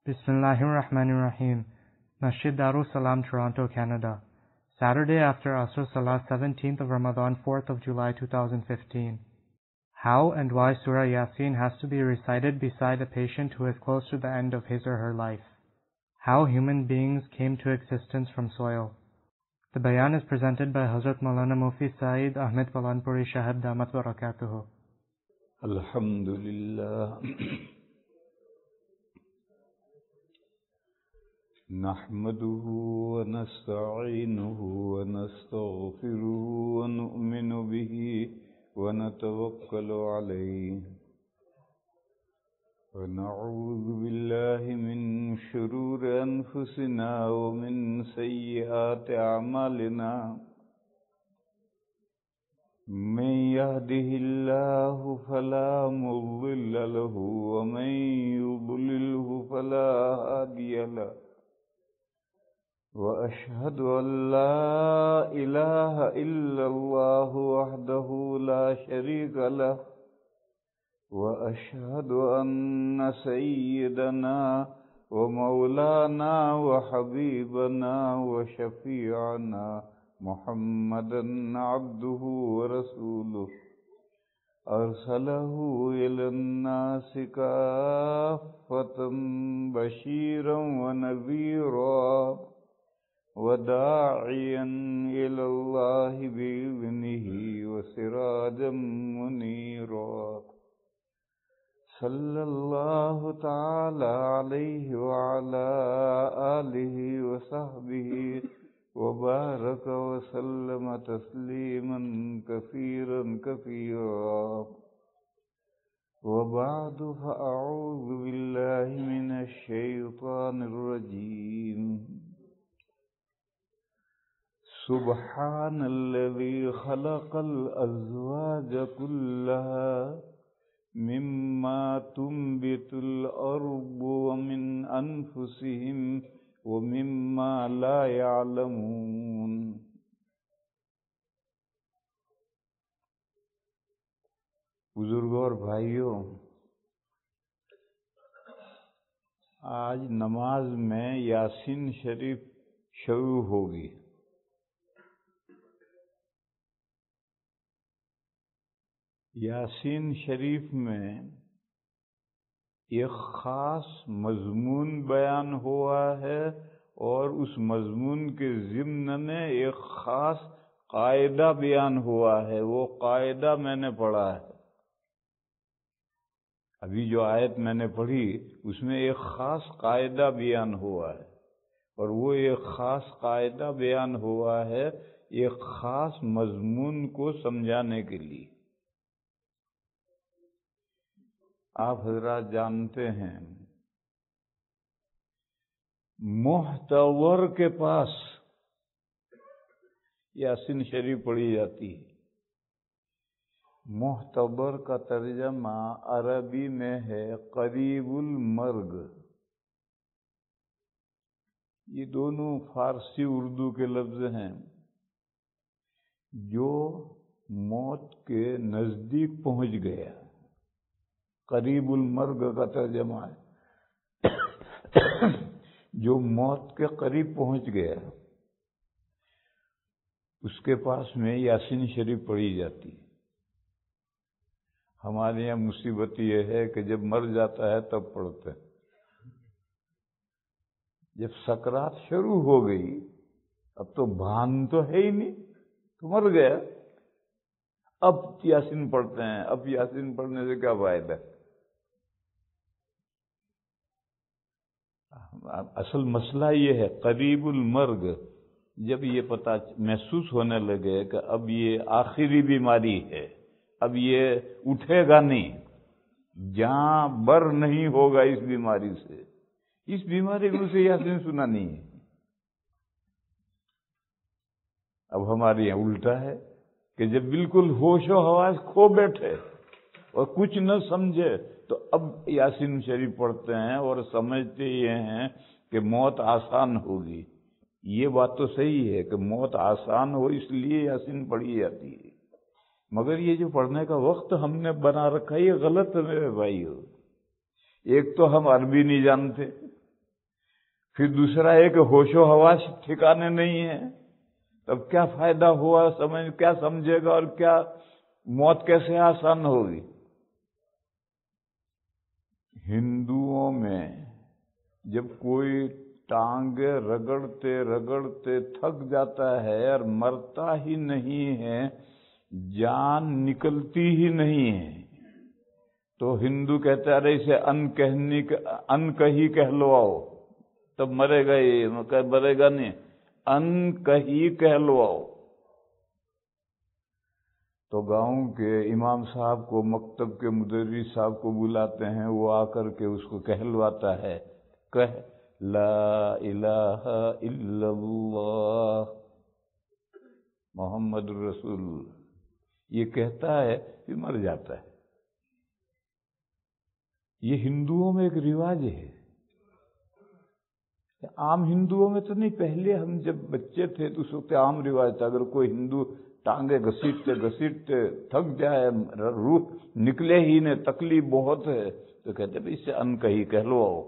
Bismillahirrahmanirrahim. Masjid Darus Salam, Toronto, Canada. Saturday after Asr Salah, 17th of Ramadan, 4th of July 2015. How and why Surah Yasin has to be recited beside a patient who is close to the end of his or her life. How human beings came to existence from soil. The bayan is presented by Hazrat Maulana Mufti Saeed Ahmed Palanpuri Shahab Damat Barakatuhu. Alhamdulillah. نحمده ونستعينه ونستغفره ونؤمن به ونتوكل عليه ونعوذ بالله من شرور أنفسنا ومن سيئات أعمالنا من يهده الله فلا مضل له ومن يضلله فلا هادي له وأشهد أن لا إله إلا الله وحده لا شريك له وأشهد أن سيدنا ومولانا وحبيبنا وشفيعنا محمدًا عبده ورسوله أرسله إلى الناس كافة بشيرا ونذيرا وداعيا إلى الله بإذنه وسراجا منيرا صلى الله تعالى عليه وعلى آله وصحبه وبارك وسلم تسليما كثيرا كثيرا وبعد فأعوذ بالله من الشيطان الرجيم سبحان الذي خلق الأزواج كلها مما تنبت الأرض ومن أنفسهم ومما لا يعلمون بزرگوں اور بھائیوں، آج نماز میں یاسین شریف شروع ہوگی۔ یاسین شریف میں ایک خاص مضمون بیان ہوا ہے اور اس مضمون کے ضمن میں ایک خاص قاعدہ بیان ہوا ہے۔ وہ قاعدہ میں نے پڑھا ہے، ابھی جو آیت میں نے پڑھی اس میں ایک خاص قاعدہ بیان ہوا ہے، اور وہ ایک خاص قاعدہ بیان ہوا ہے ایک خاص مضمون کو سمجھانے کے لیے۔ آپ حضرات جانتے ہیں محتور کے پاس یاسین شریف پڑھی جاتی ہے۔ محتور کا ترجمہ عربی میں ہے قریب المرگ۔ یہ دونوں فارسی اردو کے لفظ ہیں جو موت کے نزدیک پہنچ گیا۔ قریب المرگ کا ترجمہ ہے جو موت کے قریب پہنچ گیا، اس کے پاس میں یاسین شریف پڑھی جاتی ہے۔ ہمارے یہاں مصیبت یہ ہے کہ جب مر جاتا ہے تب پڑھتے ہیں۔ جب سکرات شروع ہو گئی اب تو بھان تو ہے ہی نہیں، تو مر گیا، اب یاسین پڑھتے ہیں۔ اب یاسین پڑھنے سے کیا فائدہ؟ اصل مسئلہ یہ ہے قریب المرگ، جب یہ پتہ محسوس ہونے لگے کہ اب یہ آخری بیماری ہے، اب یہ اٹھے گا نہیں، جہاں بر نہیں ہوگا اس بیماری سے، اس بیماری میں اسے یاسین سنا نہیں ہے۔ اب ہمارے یہاں الٹا ہے کہ جب بالکل ہوش و حواس کھو بیٹھے اور کچھ نہ سمجھے تو اب یاسین شریف پڑھتے ہیں اور سمجھتے یہ ہیں کہ موت آسان ہوگی۔ یہ بات تو صحیح ہے کہ موت آسان ہو اس لیے یاسین پڑھی جاتی ہے، مگر یہ جو پڑھنے کا وقت ہم نے بنا رکھا ہے یہ غلط ہے میرے بھائیو۔ ایک تو ہم عربی نہیں جانتے، پھر دوسرا ہے کہ ہوش و حواس ٹھکانے نہیں ہے، تب کیا فائدہ ہوا، کیا سمجھے گا اور کیا موت کیسے آسان ہوگی؟ ہندوؤں میں جب کوئی ٹانگیں رگڑتے رگڑتے تھک جاتا ہے اور مرتا ہی نہیں ہے، جان نکلتی ہی نہیں ہے، تو ہندو کہتا ہے اسے ان کہی کہلواؤ، تب مرے گا، یہ مرے گا نہیں، ان کہی کہلواؤ۔ تو گاؤں کے امام صاحب کو، مکتب کے مدرس صاحب کو بلاتے ہیں، وہ آ کر کے اس کو کہلواتا ہے، کہہ لا الہ الا اللہ محمد رسول اللہ، یہ کہتا ہے پھر مر جاتا ہے۔ یہ ہندوؤں میں ایک رواج ہے، عام ہندوؤں میں تو نہیں، پہلے ہم جب بچے تھے تو اس وقت عام رواج تھا، اگر کوئی ہندو ٹانگیں گھسیٹتے گھسیٹتے تھک جائے، روح نکلے ہی نہیں، تکلیف بہت ہے، تو کہتے ہیں اس سے ان کہی کہلواؤ،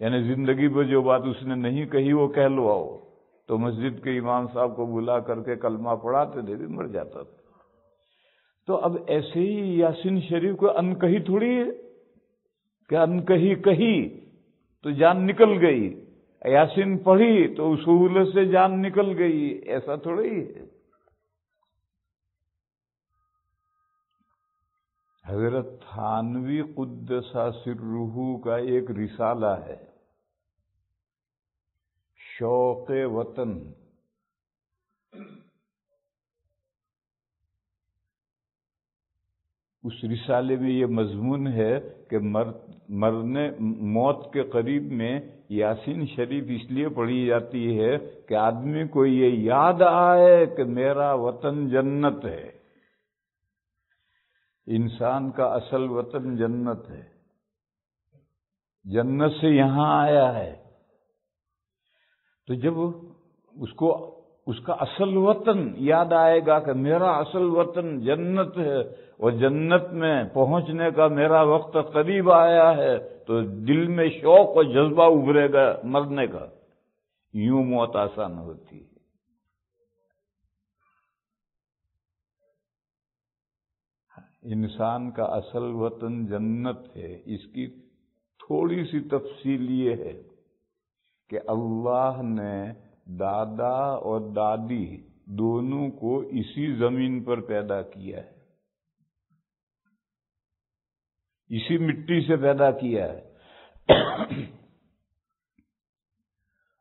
یعنی زندگی میں جو بات اس نے نہیں کہی وہ کہلواؤ۔ تو مسجد کے امام صاحب کو بلا کر کے کلمہ پڑھاتے تھے، بھی مر جاتا تھا۔ تو اب ایسے ہی یاسین شریف کو ان کہی تھوڑی ہے کہ ان کہی کہی تو جان نکل گئی، یاسین پڑھی تو سہولت سے جان نکل گئی، ایسا تھوڑی ہے۔ حضرت تھانوی قدس سرہ کا ایک رسالہ ہے، شوق وطن۔ اس رسالے میں یہ مضمون ہے کہ موت کے قریب میں یاسین شریف اس لیے پڑھی جاتی ہے کہ آدمی کو یہ یاد آئے کہ میرا وطن جنت ہے، انسان کا اصل وطن جنت ہے، جنت سے یہاں آیا ہے۔ تو جب اس کا اصل وطن یاد آئے گا کہ میرا اصل وطن جنت ہے اور جنت میں پہنچنے کا میرا وقت قریب آیا ہے، تو دل میں شوق اور جذبہ ابھرے گا مرنے کا، یوں موت آسان ہوتی ہے۔ انسان کا اصل وطن جنت ہے۔ اس کی تھوڑی سی تفصیل یہ ہے کہ اللہ نے دادا اور دادی دونوں کو اسی زمین پر پیدا کیا ہے، اسی مٹی سے پیدا کیا ہے،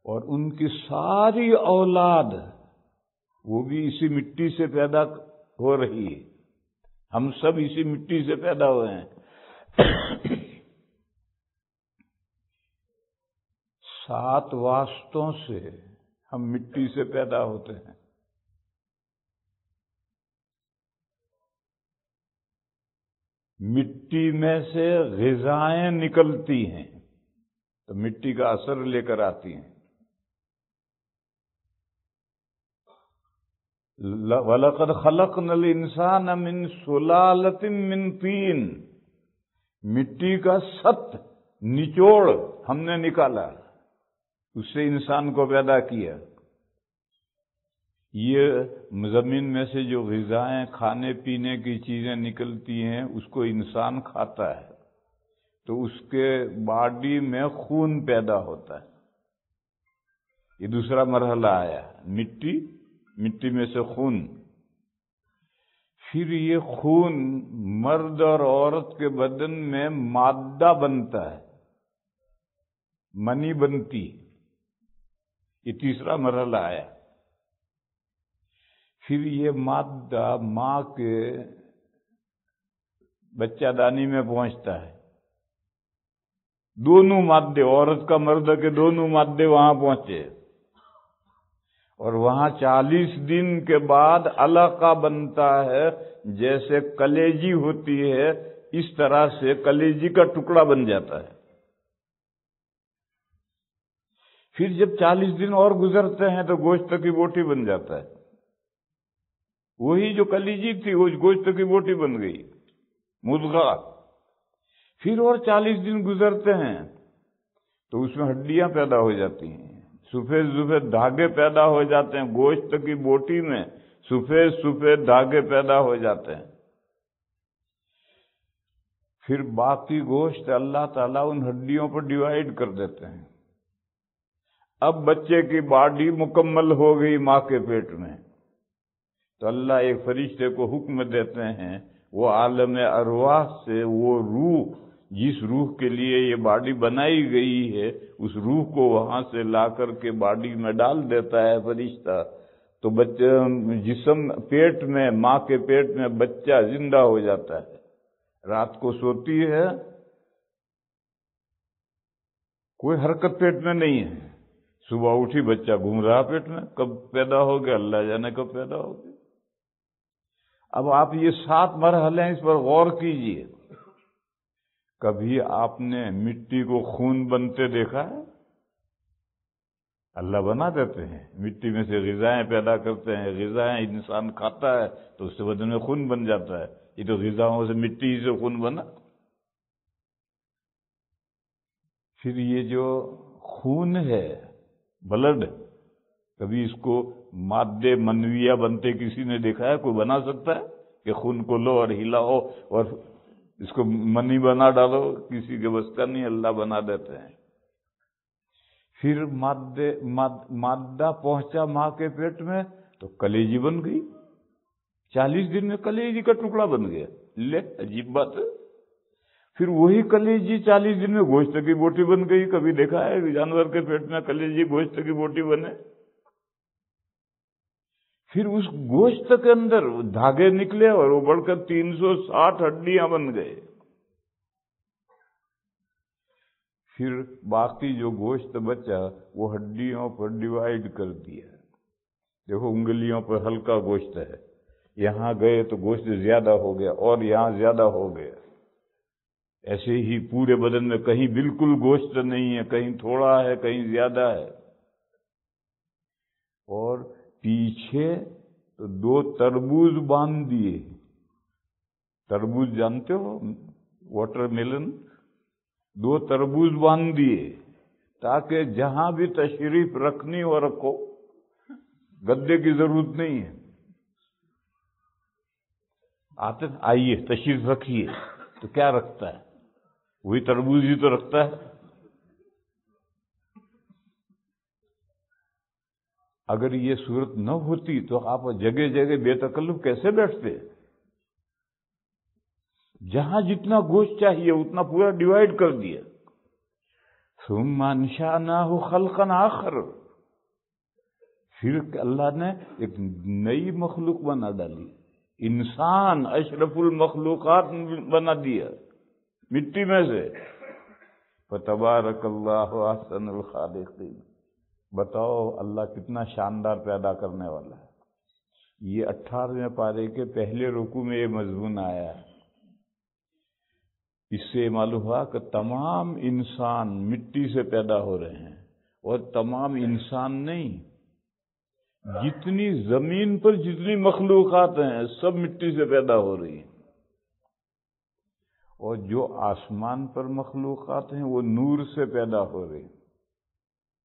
اور ان کی ساری اولاد وہ بھی اسی مٹی سے پیدا ہو رہی ہے، ہم سب اسی مٹی سے پیدا ہوئے ہیں۔ 7 واسطوں سے ہم مٹی سے پیدا ہوتے ہیں۔ مٹی میں سے غذائیں نکلتی ہیں تو مٹی کا اثر لے کر آتی ہیں۔ وَلَقَدْ خَلَقْنَا الْإِنسَانَ مِنْ سُلَالَةٍ مِّن طِينٍ، مٹی کا ست نچوڑ ہم نے نکالا، اس سے انسان کو پیدا کیا۔ یہ زمین میں سے جو غذائیں کھانے پینے کی چیزیں نکلتی ہیں اس کو انسان کھاتا ہے تو اس کے باڈی میں خون پیدا ہوتا ہے۔ یہ دوسرا مرحلہ آیا، مٹی میں سے خون۔ پھر یہ خون مرد اور عورت کے بدن میں مادہ بنتا ہے، منی بنتی، یہ تیسرا مرحلہ آیا۔ پھر یہ مادہ ماں کے بچہ دانی میں پہنچتا ہے، دونوں مادے، عورت کا مرد کے دونوں مادے وہاں پہنچے، اور وہاں 40 دن کے بعد علقہ بنتا ہے، جیسے کلیجی ہوتی ہے اس طرح سے کلیجی کا ٹکڑا بن جاتا ہے۔ پھر جب 40 دن اور گزرتے ہیں تو گوشت کی بوٹی بن جاتا ہے، وہی جو کلیجی تھی وہ گوشت کی بوٹی بن گئی، مضغہ۔ پھر اور 40 دن گزرتے ہیں تو اس میں ہڈیاں پیدا ہو جاتی ہیں، سفید سفید دھاگے پیدا ہو جاتے ہیں، گوشت کی بوٹی میں سفید سفید دھاگے پیدا ہو جاتے ہیں۔ پھر باقی گوشت اللہ تعالیٰ ان ہڈیوں پر ڈیوائیڈ کر دیتے ہیں۔ اب بچے کی باڈی مکمل ہو گئی ماں کے پیٹ میں، تو اللہ ایک فرشتے کو حکم دیتے ہیں، وہ عالم ارواح سے وہ روح، جس روح کے لیے یہ باڈی بنائی گئی ہے، اس روح کو وہاں سے لا کر کے باڈی میں ڈال دیتا ہے فرشتہ، تو بچہ جسم پیٹ میں، ماں کے پیٹ میں بچہ زندہ ہو جاتا ہے۔ رات کو سوتی ہے، کوئی حرکت پیٹ میں نہیں ہے، صبح اٹھی بچہ گھوم رہا پیٹ میں، کب پیدا ہو گیا اللہ جانے کب پیدا ہو گیا۔ اب آپ یہ 7 مرحلے ہیں، اس پر غور کیجئے۔ کبھی آپ نے مٹی کو خون بنتے دیکھا ہے؟ اللہ بنا دیتے ہیں، مٹی میں سے غذائیں پیدا کرتے ہیں، غذائیں انسان کھاتا ہے تو اس سے بدن میں خون بن جاتا ہے، یہ تو غذاؤں سے مٹی سے خون بنا۔ پھر یہ جو خون ہے، بلڈ، کبھی اس کو مادے منویہ بنتے کسی نے دیکھا ہے؟ کوئی بنا سکتا ہے کہ خون کو لو اور ہلاؤ اور اس کو منی بنا ڈالو؟ کسی کے بس کا نہیں، اللہ بنا دیتے ہیں۔ پھر مادہ پہنچا ماں کے پیٹ میں تو کلیجی بن گئی، 40 دن میں کلیجی کا ٹکڑا بن گیا، لے عجیب بات ہے۔ پھر وہی کلیجی 40 دن میں گوشت کی بوٹی بن گئی۔ کبھی دیکھا ہے جانور کے پیٹ میں کلیجی گوشت کی بوٹی بنے؟ پھر اس گوشت کے اندر دھاگے نکلے اور وہ بڑھ کر 360 ہڈیاں بن گئے۔ پھر باقی جو گوشت بچا وہ ہڈیوں پر ڈیوائیڈ کر دیا۔ دیکھو انگلیوں پر ہلکا گوشت ہے، یہاں گئے تو گوشت زیادہ ہو گیا اور یہاں زیادہ ہو گیا۔ ایسے ہی پورے بدن میں کہیں بالکل گوشت نہیں ہے، کہیں تھوڑا ہے، کہیں زیادہ ہے۔ اور پیچھے تو 2 تربوز باندھ دیے۔ تربوز جانتے ہو، واٹر میلن، 2 تربوز باندھ دیے تاکہ جہاں بھی تشریف رکھنی ہو رکھو، گدے کی ضرورت نہیں ہے۔ آتے آئیے تشریف رکھیے، تو کیا رکھتا ہے؟ وہی تربوز ہی تو رکھتا ہے۔ اگر یہ صورت نہ ہوتی تو آپ جگہ جگہ بے تکلف کیسے بیٹھتے؟ جہاں جتنا گوشت چاہیے اتنا پورا ڈیوائیڈ کر دیا۔ ثم انشأناه خلقا آخر، پھر اللہ نے ایک نئی مخلوق بنا ڈالی، انسان اشرف المخلوقات بنا دیا مٹی میں سے۔ فتبارک اللہ احسن الخالقین۔ بتاؤ اللہ کتنا شاندار پیدا کرنے والا ہے۔ یہ 18ویں پارے کے پہلے رکوع میں یہ مضمون آیا ہے۔ اس سے معلوم ہوا کہ تمام انسان مٹی سے پیدا ہو رہے ہیں، اور تمام انسان نہیں، جتنی زمین پر جتنی مخلوقات ہیں سب مٹی سے پیدا ہو رہی ہیں، اور جو آسمان پر مخلوقات ہیں وہ نور سے پیدا ہو رہی ہیں۔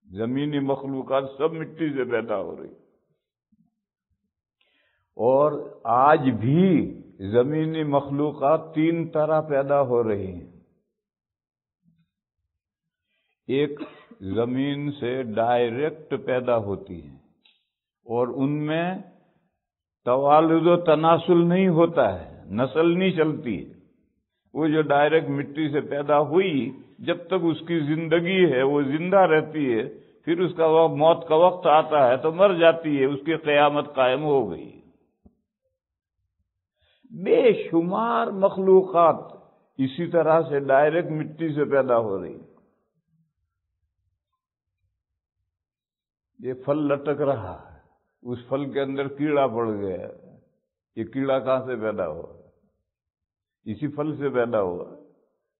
زمینی مخلوقات سب مٹی سے پیدا ہو رہی، اور آج بھی زمینی مخلوقات 3 طرح پیدا ہو رہی ہیں۔ ایک زمین سے ڈائریکٹ پیدا ہوتی ہیں اور ان میں توالد و تناسل نہیں ہوتا ہے، نسل نہیں چلتی۔ وہ جو ڈائریکٹ مٹی سے پیدا ہوئی، جب تک اس کی زندگی ہے وہ زندہ رہتی ہے، پھر اس کا موت کا وقت آتا ہے تو مر جاتی ہے، اس کی قیامت قائم ہو گئی۔ بے شمار مخلوقات اسی طرح سے ڈائریکٹ مٹی سے پیدا ہو رہی۔ یہ پھل لٹک رہا ہے، اس پھل کے اندر کیڑا پڑ گیا، یہ کیڑا کہاں سے پیدا ہوا؟ اسی پھل سے پیدا ہوا۔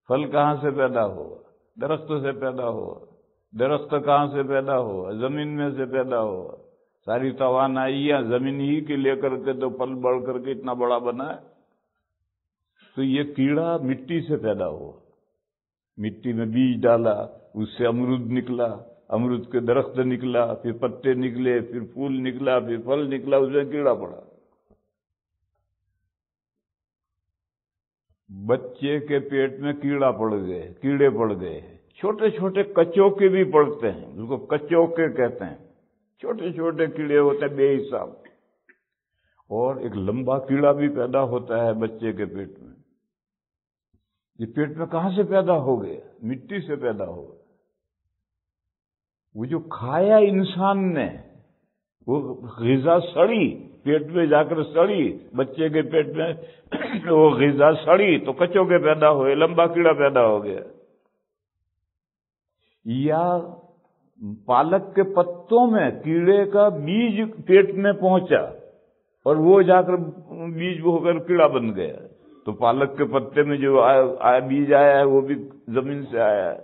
پھل کہاں سے پیدا ہوا؟ درخت سے پیدا ہوا۔ درخت کہاں سے پیدا ہوا؟ زمین میں سے پیدا ہوا۔ ساری توانائیاں زمین ہی کی لے کر کے تو پھل بڑھ کر کے اتنا بڑا بنا ہے۔ تو یہ کیڑا مٹی سے پیدا ہوا، مٹی میں بیج ڈالا، اس سے امرود نکلا، امرود کے درخت نکلا، پھر پتے نکلے، پھر پھول نکلا، پھر پھل نکلا، اس میں کیڑا پڑا۔ بچے کے پیٹ میں کیڑے پڑ گئے، چھوٹے چھوٹے کچوکے بھی پڑتے ہیں، اس کو کچوکے کہتے ہیں، چھوٹے چھوٹے کیڑے ہوتے ہیں بے حساب، اور ایک لمبا کیڑا بھی پیدا ہوتا ہے بچے کے پیٹ میں۔ یہ پیٹ میں کہاں سے پیدا ہو گیا؟ مٹی سے پیدا ہو گیا۔ وہ جو کھایا انسان نے، وہ غذا سڑی، پیٹ میں جا کر سڑی، بچے کے پیٹ میں وہ غذا سڑی تو کچوکے پیدا ہوئے، لمبا کیڑا پیدا ہو گیا۔ یا پالک کے پتوں میں کیڑے کا بیج پیٹ میں پہنچا اور وہ جا کر بیج ہو کر کیڑا بن گیا، تو پالک کے پتے میں جو بیج آیا ہے وہ بھی زمین سے آیا ہے۔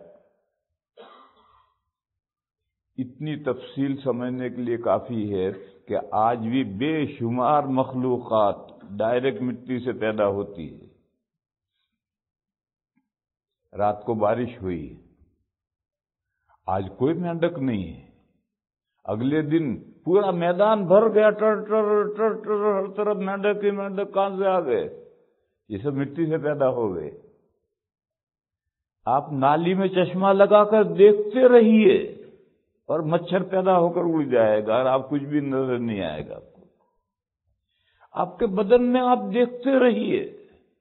اتنی تفصیل سمجھنے کے لیے کافی ہے کہ آج بھی بے شمار مخلوقات ڈائریکٹ مٹی سے پیدا ہوتی ہے۔ رات کو بارش ہوئی، آج کوئی مینڈک نہیں ہے، اگلے دن پورا میدان بھر گیا، ٹر ٹر ٹر ٹر، ہر طرف مینڈک ہی مینڈک، کہاں سے آ گئے؟ یہ سب مٹی سے پیدا ہو گئے۔ آپ نالی میں چشمہ لگا کر دیکھتے رہیے اور مچھر پیدا ہو کر اڑ جائے گا، اور آپ کچھ بھی نظر نہیں آئے گا آپ کو۔ آپ کے بدن میں آپ دیکھتے رہیے،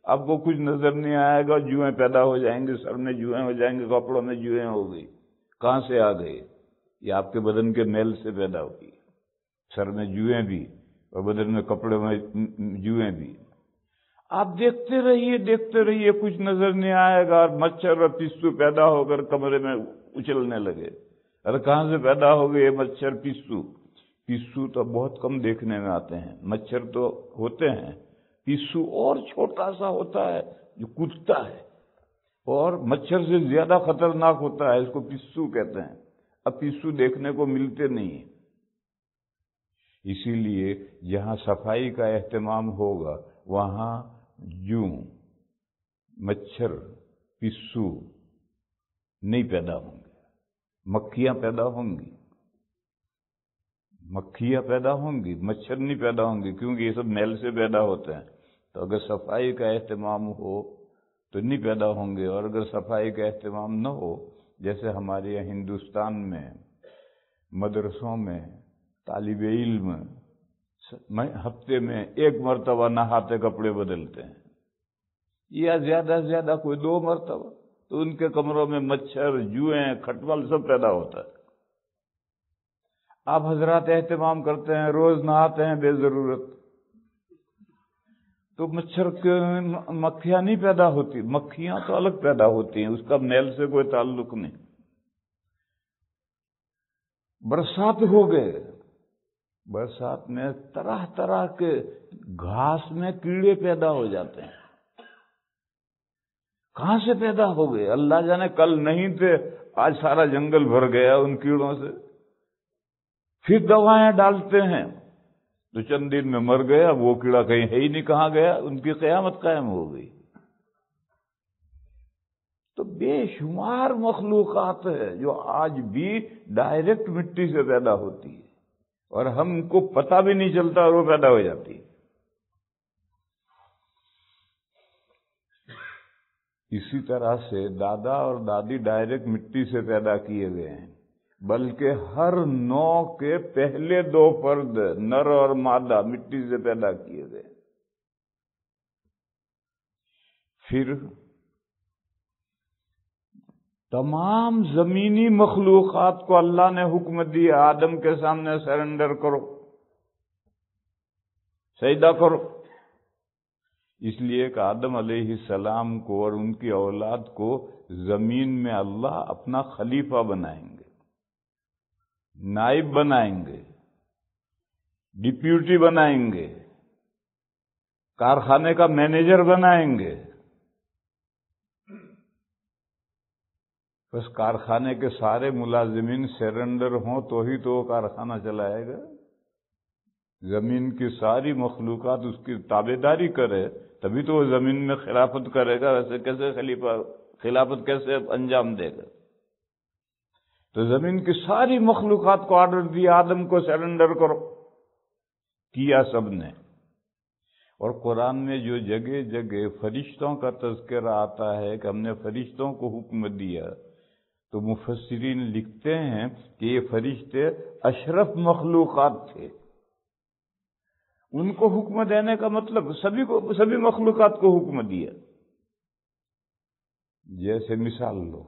آپ کو کچھ نظر نہیں آئے گا، جوئیں پیدا ہو جائیں گے، سر میں جوئیں ہو جائیں گے، کپڑوں میں جوئیں ہو گئی، کہاں سے آ گئے؟ یہ آپ کے بدن کے میل سے پیدا ہوئی، سر میں جوئیں بھی اور بدن میں کپڑے میں جوئیں بھی۔ آپ دیکھتے رہیے، کچھ نظر نہیں آئے گا، اور مچھر اور پسو پیدا ہو کر کمرے میں اچھلنے لگے۔ ارے کہاں سے پیدا ہو گئے مچھر پسو تو بہت کم دیکھنے میں آتے ہیں، مچھر تو ہوتے ہیں، پسو اور چھوٹا سا ہوتا ہے جو کودتا ہے اور مچھر سے زیادہ خطرناک ہوتا ہے، اس کو پسو کہتے ہیں۔ اب پسو دیکھنے کو ملتے نہیں ہیں، اسی لیے جہاں صفائی کا اہتمام ہوگا وہاں جوں، مچھر، پسو نہیں پیدا ہوں گے، مکھیاں پیدا ہوں گی، مچھر نہیں پیدا ہوں گے، کیونکہ یہ سب میل سے پیدا ہوتے ہیں۔ تو اگر صفائی کا اہتمام ہو تو نہیں پیدا ہوں گے، اور اگر صفائی کا اہتمام نہ ہو، جیسے ہمارے یہاں ہندوستان میں مدرسوں میں طالب علم ہفتے میں 1 مرتبہ نہاتے کپڑے بدلتے ہیں، یا زیادہ سے زیادہ کوئی 2 مرتبہ، تو ان کے کمروں میں مچھر، جوئیں، کھٹمل سب پیدا ہوتا ہے۔ آپ حضرات اہتمام کرتے ہیں، روز نہاتے ہیں بے ضرورت، تو مچھر کے مکھیاں نہیں پیدا ہوتی، مکھیاں تو الگ پیدا ہوتی ہیں، اس کا میل سے کوئی تعلق نہیں۔ برسات ہو گئے، برسات میں طرح طرح کے گھاس میں کیڑے پیدا ہو جاتے ہیں، کہاں سے پیدا ہو گئے؟ اللہ جانے، کل نہیں تھے، آج سارا جنگل بھر گیا ان کیڑوں سے۔ پھر دوائیں ڈالتے ہیں تو چند دن میں مر گیا، وہ کیڑا کہیں ہے ہی نہیں، کہاں گیا؟ ان کی قیامت قائم ہو گئی۔ تو بے شمار مخلوقات ہے جو آج بھی ڈائریکٹ مٹی سے پیدا ہوتی ہے، اور ہم کو پتہ بھی نہیں چلتا اور وہ پیدا ہو جاتی ہے۔ اسی طرح سے دادا اور دادی ڈائریکٹ مٹی سے پیدا کیے گئے ہیں، بلکہ ہر نوع کے پہلے 2 فرد نر اور مادہ مٹی سے پیدا کیے گئے۔ پھر تمام زمینی مخلوقات کو اللہ نے حکم دیا، آدم کے سامنے سرنڈر کرو، سجدہ کرو، اس لیے کہ آدم علیہ السلام کو اور ان کی اولاد کو زمین میں اللہ اپنا خلیفہ بنائیں گے، نائب بنائیں گے، ڈپیوٹی بنائیں گے، کارخانے کا مینیجر بنائیں گے۔ بس کارخانے کے سارے ملازمین سرنڈر ہوں تو ہی تو وہ کارخانہ چلائے گا، زمین کی ساری مخلوقات اس کی تابعداری کرے تبھی تو وہ زمین میں خلافت کرے گا، ویسے کیسے خلافت کیسے انجام دے گا؟ تو زمین کی ساری مخلوقات کو آرڈر دیا آدم کو سرنڈر کرو، کیا سب نے۔ اور قرآن میں جو جگہ جگہ فرشتوں کا تذکرہ آتا ہے کہ ہم نے فرشتوں کو حکم دیا، تو مفسرین لکھتے ہیں کہ یہ فرشتے اشرف مخلوقات تھے۔ ان کو حکم دینے کا مطلب سبھی مخلوقات کو حکم دیا۔ جیسے مثال لو،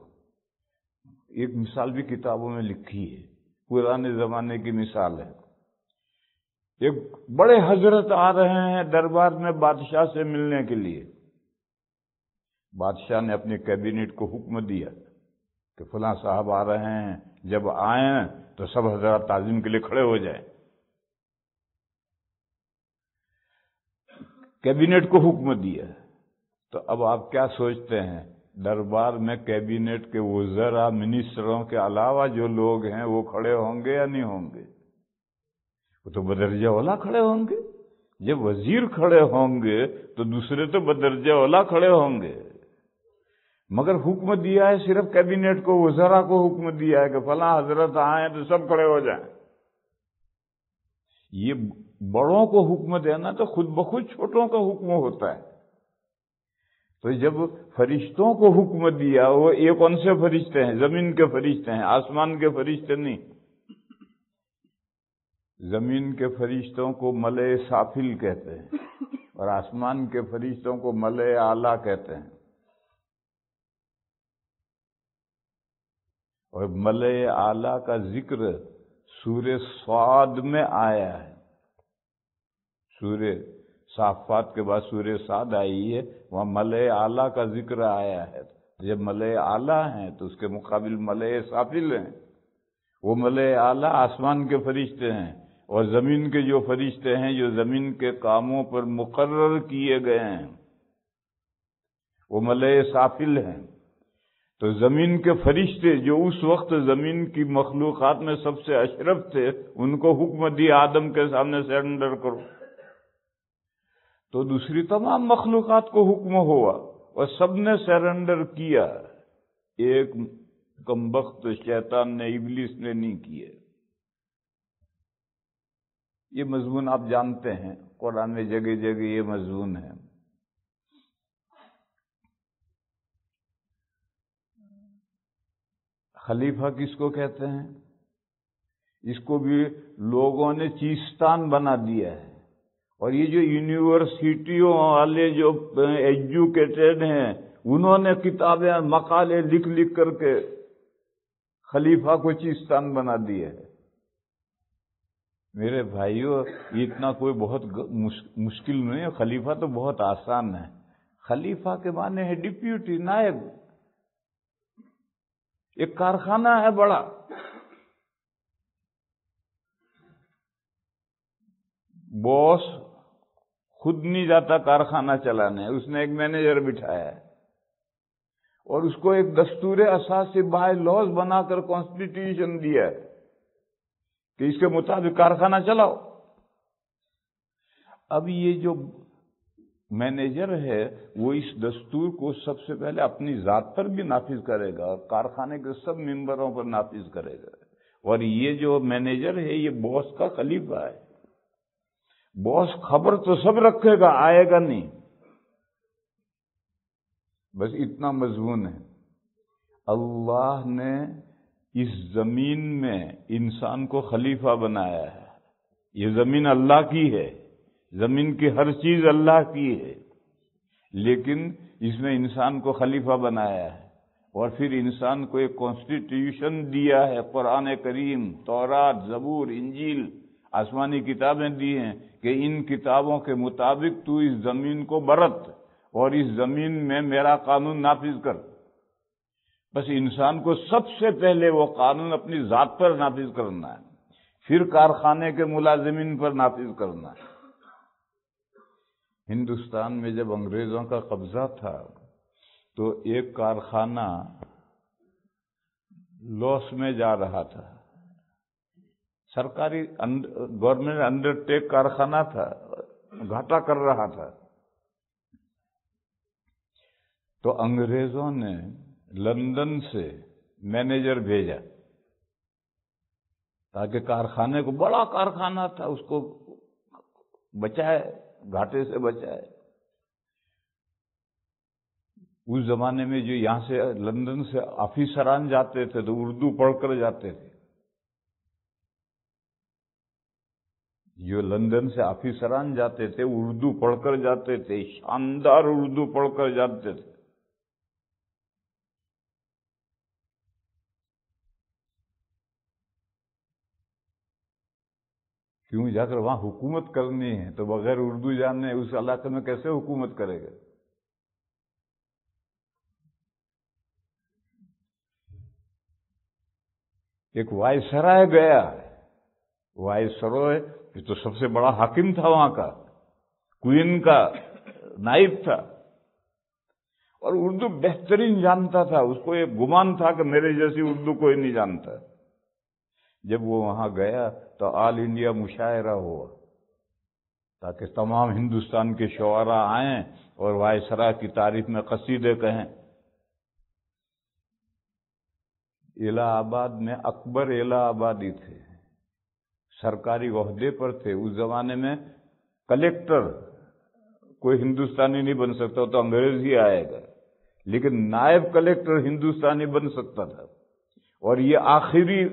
ایک مثال بھی کتابوں میں لکھی ہے، پرانے زمانے کی مثال ہے۔ ایک بڑے حضرت آ رہے ہیں دربار میں بادشاہ سے ملنے کے لیے۔ بادشاہ نے اپنے کیبنٹ کو حکم دیا کہ فلاں صاحب آ رہے ہیں، جب آئیں تو سب حضرات تعظیم کے لیے کھڑے ہو جائیں۔ کیبنٹ کو حکم دیا، تو اب آپ کیا سوچتے ہیں؟ دربار میں کیبنٹ کے وزراء منسٹروں کے علاوہ جو لوگ ہیں وہ کھڑے ہوں گے یا نہیں ہوں گے؟ وہ تو بدرجہ اولا کھڑے ہوں گے۔ جب وزیر کھڑے ہوں گے تو دوسرے تو بدرجہ اولا کھڑے ہوں گے۔ مگر حکم دیا ہے صرف کیبنٹ کو، وزراء کو حکم دیا ہے کہ فلاں حضرت آئیں تو سب کھڑے ہو جائیں۔ یہ بڑوں کو حکم دینا تو خود بخود چھوٹوں کا حکم ہوتا ہے۔ تو جب فرشتوں کو حکم دیا، وہ یہ کون سے فرشتے ہیں؟ زمین کے فرشتے ہیں، آسمان کے فرشتے نہیں۔ زمین کے فرشتوں کو ملائے سافل کہتے ہیں اور آسمان کے فرشتوں کو ملائے اعلیٰ کہتے ہیں۔ اور ملائے اعلیٰ کا ذکر سورہ صاد میں آیا ہے۔ سورہ صافات کے بعد سورہ صاد آئی ہے، وہاں ملائے اعلیٰ کا ذکر آیا ہے۔ جب ملائے اعلیٰ ہیں تو اس کے مقابل ملائے سافل ہیں۔ وہ ملائے اعلیٰ آسمان کے فرشتے ہیں، اور زمین کے جو فرشتے ہیں جو زمین کے کاموں پر مقرر کیے گئے ہیں وہ ملائے سافل ہیں۔ تو زمین کے فرشتے جو اس وقت زمین کی مخلوقات میں سب سے اشرف تھے، ان کو حکم دیا آدم کے سامنے سرنڈر کرو۔ تو دوسری تمام مخلوقات کو حکم ہوا اور سب نے سرنڈر کیا، ایک کمبخت شیطان نے، ابلیس نے نہیں کیے۔ یہ مضمون آپ جانتے ہیں، قرآن میں جگہ جگہ یہ مضمون ہے۔ خلیفہ کس کو کہتے ہیں؟ اس کو بھی لوگوں نے چیستان بنا دیا ہے، اور یہ جو یونیورسٹیوں والے جو ایجوکیٹڈ ہیں انہوں نے کتابیں مقالے لکھ لکھ کر کے خلیفہ کو چیستان بنا دیا ہے۔ میرے بھائیو، یہ اتنا کوئی بہت مشکل نہیں ہے، خلیفہ تو بہت آسان ہے۔ خلیفہ کے معنی ہے ڈپیوٹی، نائب۔ ایک کارخانہ ہے بڑا، باس خود نہیں جاتا کارخانہ چلانے، اس نے ایک مینیجر بٹھایا ہے اور اس کو ایک دستور اساسی بائی لاز بنا کر کانسٹیٹیوشن دیا ہے کہ اس کے مطابق کارخانہ چلاؤ۔ اب یہ جو مینیجر ہے وہ اس دستور کو سب سے پہلے اپنی ذات پر بھی نافذ کرے گا اور کارخانے کے سب ممبروں پر نافذ کرے گا، اور یہ جو مینیجر ہے یہ باس کا خلیفہ ہے۔ باس خبر تو سب رکھے گا، آئے گا نہیں۔ بس اتنا مضمون ہے۔ اللہ نے اس زمین میں انسان کو خلیفہ بنایا ہے۔ یہ زمین اللہ کی ہے، زمین کی ہر چیز اللہ کی ہے، لیکن اس میں انسان کو خلیفہ بنایا ہے، اور پھر انسان کو ایک کانسٹیٹیوشن دیا ہے۔ قرآن کریم، تورات، زبور، انجیل، آسمانی کتابیں دی ہیں کہ ان کتابوں کے مطابق تو اس زمین کو برت اور اس زمین میں میرا قانون نافذ کر۔ بس انسان کو سب سے پہلے وہ قانون اپنی ذات پر نافذ کرنا ہے، پھر کارخانے کے ملازمین پر نافذ کرنا ہے۔ ہندوستان میں جب انگریزوں کا قبضہ تھا تو ایک کارخانہ لاس میں جا رہا تھا، سرکاری گورنمنٹ انڈرٹیک کارخانہ تھا، گھاٹا کر رہا تھا۔ تو انگریزوں نے لندن سے مینیجر بھیجا تاکہ کارخانے کو، بڑا کارخانہ تھا، اس کو بچائے، گھاٹے سے بچائے۔ اس زمانے میں جو یہاں سے لندن سے آفیسران جاتے تھے تو اردو پڑھ کر جاتے تھے، جو لندن سے آفیسران جاتے تھے اردو پڑھ کر جاتے تھے، شاندار اردو پڑھ کر جاتے تھے۔ کیوں جا کر وہاں حکومت کرنی ہے تو بغیر اردو جانے اس علاقے میں کیسے حکومت کرے گا؟ ایک وائسرائے گیا، وائسرائے یہ تو سب سے بڑا حاکم تھا وہاں کا، کوئین کا نائب تھا، اور اردو بہترین جانتا تھا۔ اس کو ایک گمان تھا کہ میرے جیسی اردو کوئی نہیں جانتا۔ جب وہ وہاں گیا تو آل انڈیا مشاعرہ ہوا تاکہ تمام ہندوستان کے شعراء آئیں اور وائسرا کی تعریف میں قصیدے کہیں۔ الہ آباد میں اکبر الہ آبادی تھے، سرکاری عہدے پر تھے۔ اس زمانے میں کلیکٹر کوئی ہندوستانی نہیں بن سکتا، تو انگریز ہی آئے گا، لیکن نائب کلیکٹر ہندوستانی بن سکتا تھا، اور یہ آخری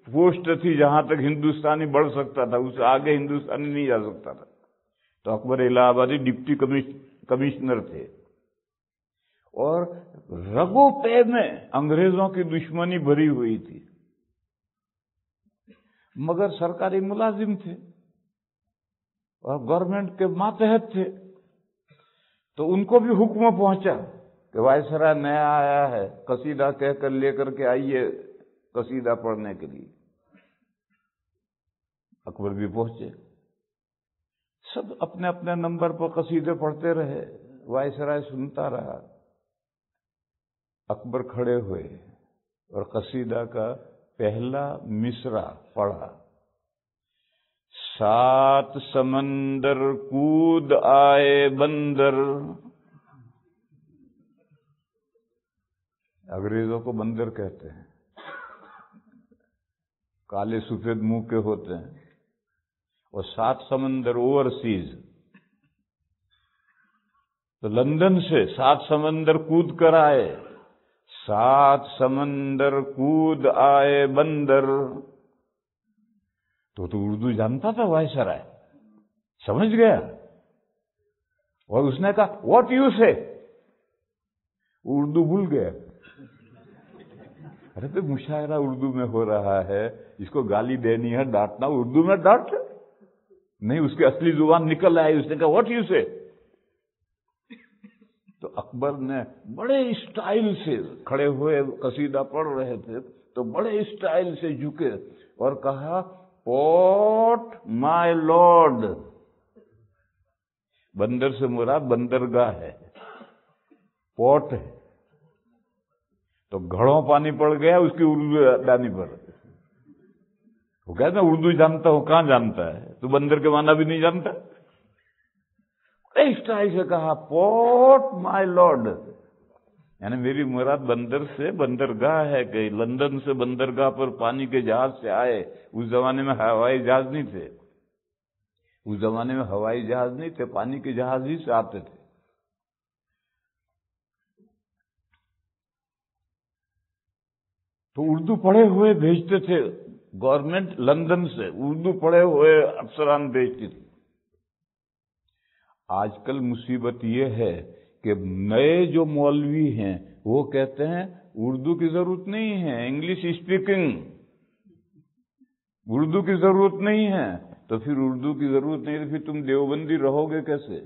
پوسٹ تھی جہاں تک ہندوستانی بڑھ سکتا تھا، اس سے آگے ہندوستانی نہیں جا سکتا تھا۔ تو اکبر الہ آبادی ڈپٹی کمشنر تھے، اور رگوں پے میں انگریزوں کی دشمنی بھری ہوئی تھی، مگر سرکاری ملازم تھے اور گورنمنٹ کے ماتحت تھے، تو ان کو بھی حکم پہنچا کہ وائسرا نیا آیا ہے، قصیدہ کہہ کر لے کر کے آئیے قصیدہ پڑھنے کے لیے۔ اکبر بھی پہنچے، سب اپنے اپنے نمبر پر قصیدے پڑھتے رہے، وائسرا سنتا رہا۔ اکبر کھڑے ہوئے اور قصیدہ کا پہلا مصرع پڑھا۔ 7 سمندر کود آئے بندر، انگریزوں کو بندر کہتے ہیں، کالے سفید منہ کے ہوتے ہیں، اور 7 سمندر اوورسیز، تو لندن سے 7 سمندر کود کر آئے۔ 7 سمندر کود آئے بندر، تو اردو جانتا تھا وائسرائے، سمجھ گیا، اور اس نے کہا واٹ یو سے، اردو بھول گیا۔ ارے تو مشاعرہ اردو میں ہو رہا ہے، اس کو گالی دینی ہے، ڈانٹنا، اردو میں ڈانٹ نہیں، اس کی اصلی زبان نکل آئی، اس نے کہا واٹ یو سے۔ تو اکبر نے بڑے اسٹائل سے، کھڑے ہوئے قصیدہ پڑھ رہے تھے تو بڑے اسٹائل سے جھکے اور کہا پورٹ مائی لارڈ، بندر سے مراد بندرگاہ ہے، پورٹ ہے، تو گھڑوں پانی پڑ گیا اس کی اردو دانی پر۔ وہ کہتا ہے اردو جانتا ہوں، کہاں جانتا ہے تو بندر کے معنی بھی نہیں جانتا۔ اس طرح سے کہا پورٹ مائی لارڈ، یعنی میری مراد بندر سے بندرگاہ ہے، کہ لندن سے بندرگاہ پر پانی کے جہاز سے آئے۔ اس زمانے میں ہوائی جہاز نہیں تھے، اس زمانے میں ہوائی جہاز نہیں تھے، پانی کے جہاز ہی سے آتے تھے۔ تو اردو پڑھے ہوئے بھیجتے تھے، گورنمنٹ لندن سے اردو پڑھے ہوئے افسران بھیجتی تھی۔ آج کل مصیبت یہ ہے کہ نئے جو مولوی ہیں وہ کہتے ہیں اردو کی ضرورت نہیں ہے، انگلش اسپیکنگ، اردو کی ضرورت نہیں ہے۔ تو پھر اردو کی ضرورت نہیں تو پھر تم دیوبندی رہو گے کیسے؟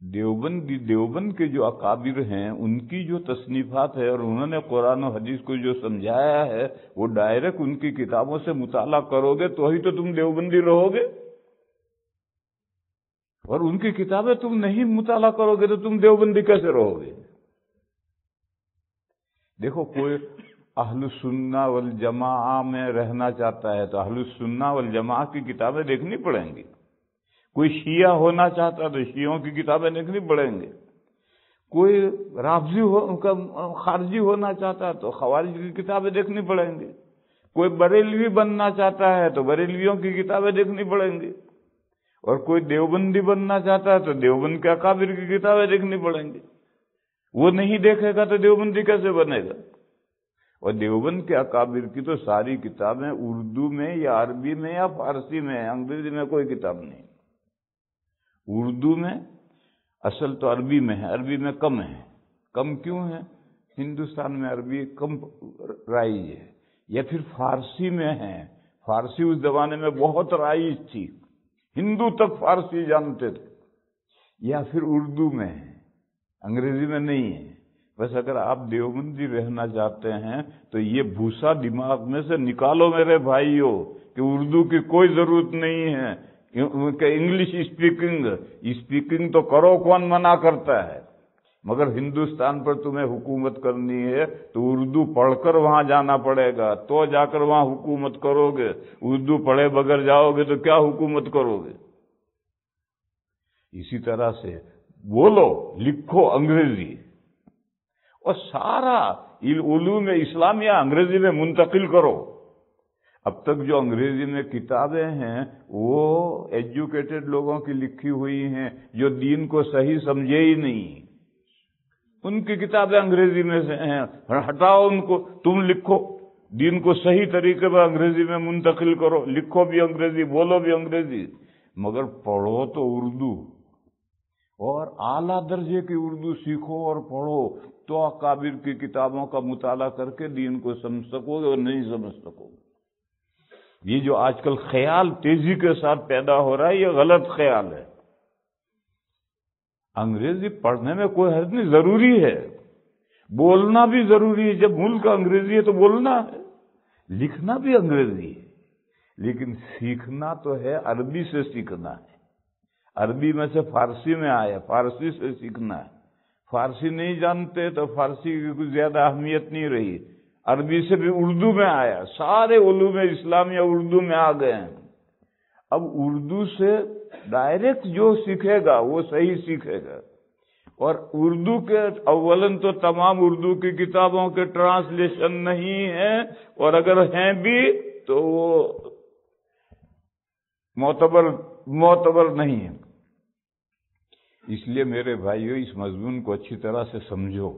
دیوبند کے جو اکابر ہیں ان کی جو تصنیفات ہے اور انہوں نے قرآن و حدیث کو جو سمجھایا ہے وہ ڈائریکٹ ان کی کتابوں سے مطالعہ کرو گے تو ہی تو تم دیوبندی رہو گے، اور ان کی کتابیں تم نہیں مطالعہ کرو گے تو تم دیوبندی کیسے رہو گے؟ دیکھو، کوئی اہل السنہ والجماعہ میں رہنا چاہتا ہے تو اہل السنہ والجماعہ کی کتابیں دیکھنی پڑیں گی۔ کوئی شیعہ ہونا چاہتا ہے تو شیعوں کی کتابیں دیکھنی پڑیں گے۔ کوئی رافضی خارجی ہونا چاہتا ہے تو خوارج کی کتابیں دیکھنی پڑیں گی۔ کوئی بریلوی بننا چاہتا ہے تو بریلویوں کی کتابیں دیکھنی پڑیں گی، اور کوئی دیوبندی بننا چاہتا ہے تو دیوبند کے اکابر کی کتابیں دیکھنی پڑیں گی۔ وہ نہیں دیکھے گا تو دیوبندی کیسے بنے گا؟ اور دیوبند کے اکابر کی تو ساری کتابیں اردو میں یا عربی میں یا فارسی میں ہیں، انگریزی میں کوئی کتاب نہیں۔ اردو میں اصل تو عربی میں ہے، عربی میں کم ہے۔ کم کیوں ہے؟ ہندوستان میں عربی کم رائج ہے، یا پھر فارسی میں ہے۔ فارسی اس زمانے میں بہت رائج تھی، ہندو تک فارسی جانتے تھے، یا پھر اردو میں ہے، انگریزی میں نہیں ہے۔ بس اگر آپ دیوبندی رہنا چاہتے ہیں تو یہ بھوسا دماغ میں سے نکالو میرے بھائیوں کہ اردو کی کوئی ضرورت نہیں ہے، کہ انگلش اسپیکنگ تو کرو، کون منع کرتا ہے؟ مگر ہندوستان پر تمہیں حکومت کرنی ہے تو اردو پڑھ کر وہاں جانا پڑے گا، تو جا کر وہاں حکومت کرو گے۔ اردو پڑھے بغیر جاؤ گے تو کیا حکومت کرو گے؟ اسی طرح سے بولو، لکھو انگریزی، اور سارا علوم اسلامیہ انگریزی میں منتقل کرو۔ اب تک جو انگریزی میں کتابیں ہیں وہ ایجوکیٹڈ لوگوں کی لکھی ہوئی ہیں جو دین کو صحیح سمجھے ہی نہیں، ان کی کتابیں انگریزی میں سے ہیں، ہٹاؤ ان کو، تم لکھو، دین کو صحیح طریقے پر انگریزی میں منتقل کرو، لکھو بھی انگریزی، بولو بھی انگریزی، مگر پڑھو تو اردو، اور اعلیٰ درجے کی اردو سیکھو اور پڑھو، تو اکابر کی کتابوں کا مطالعہ کر کے دین کو سمجھ سکو گے، اور نہیں سمجھ سکو گے۔ یہ جو آج کل خیال تیزی کے ساتھ پیدا ہو رہا ہے، یہ غلط خیال ہے۔ انگریزی پڑھنے میں کوئی حرج نہیں، ضروری ہے، بولنا بھی ضروری ہے۔ جب ملک انگریزی ہے تو بولنا ہے، لکھنا بھی انگریزی ہے، لیکن سیکھنا تو ہے، عربی سے سیکھنا ہے۔ عربی میں سے فارسی میں آیا، فارسی سے سیکھنا ہے۔ فارسی نہیں جانتے تو فارسی کی کچھ زیادہ اہمیت نہیں رہی، عربی سے بھی اردو میں آیا، سارے علوم اسلامیہ اردو میں آ گئے ہیں۔ اب اردو سے ڈائریکٹ جو سیکھے گا وہ صحیح سیکھے گا، اور اردو کے اولن تو تمام اردو کی کتابوں کے ٹرانسلیشن نہیں ہیں، اور اگر ہیں بھی تو وہ معتبر نہیں ہیں۔ اس لیے میرے بھائیو اس مضمون کو اچھی طرح سے سمجھو،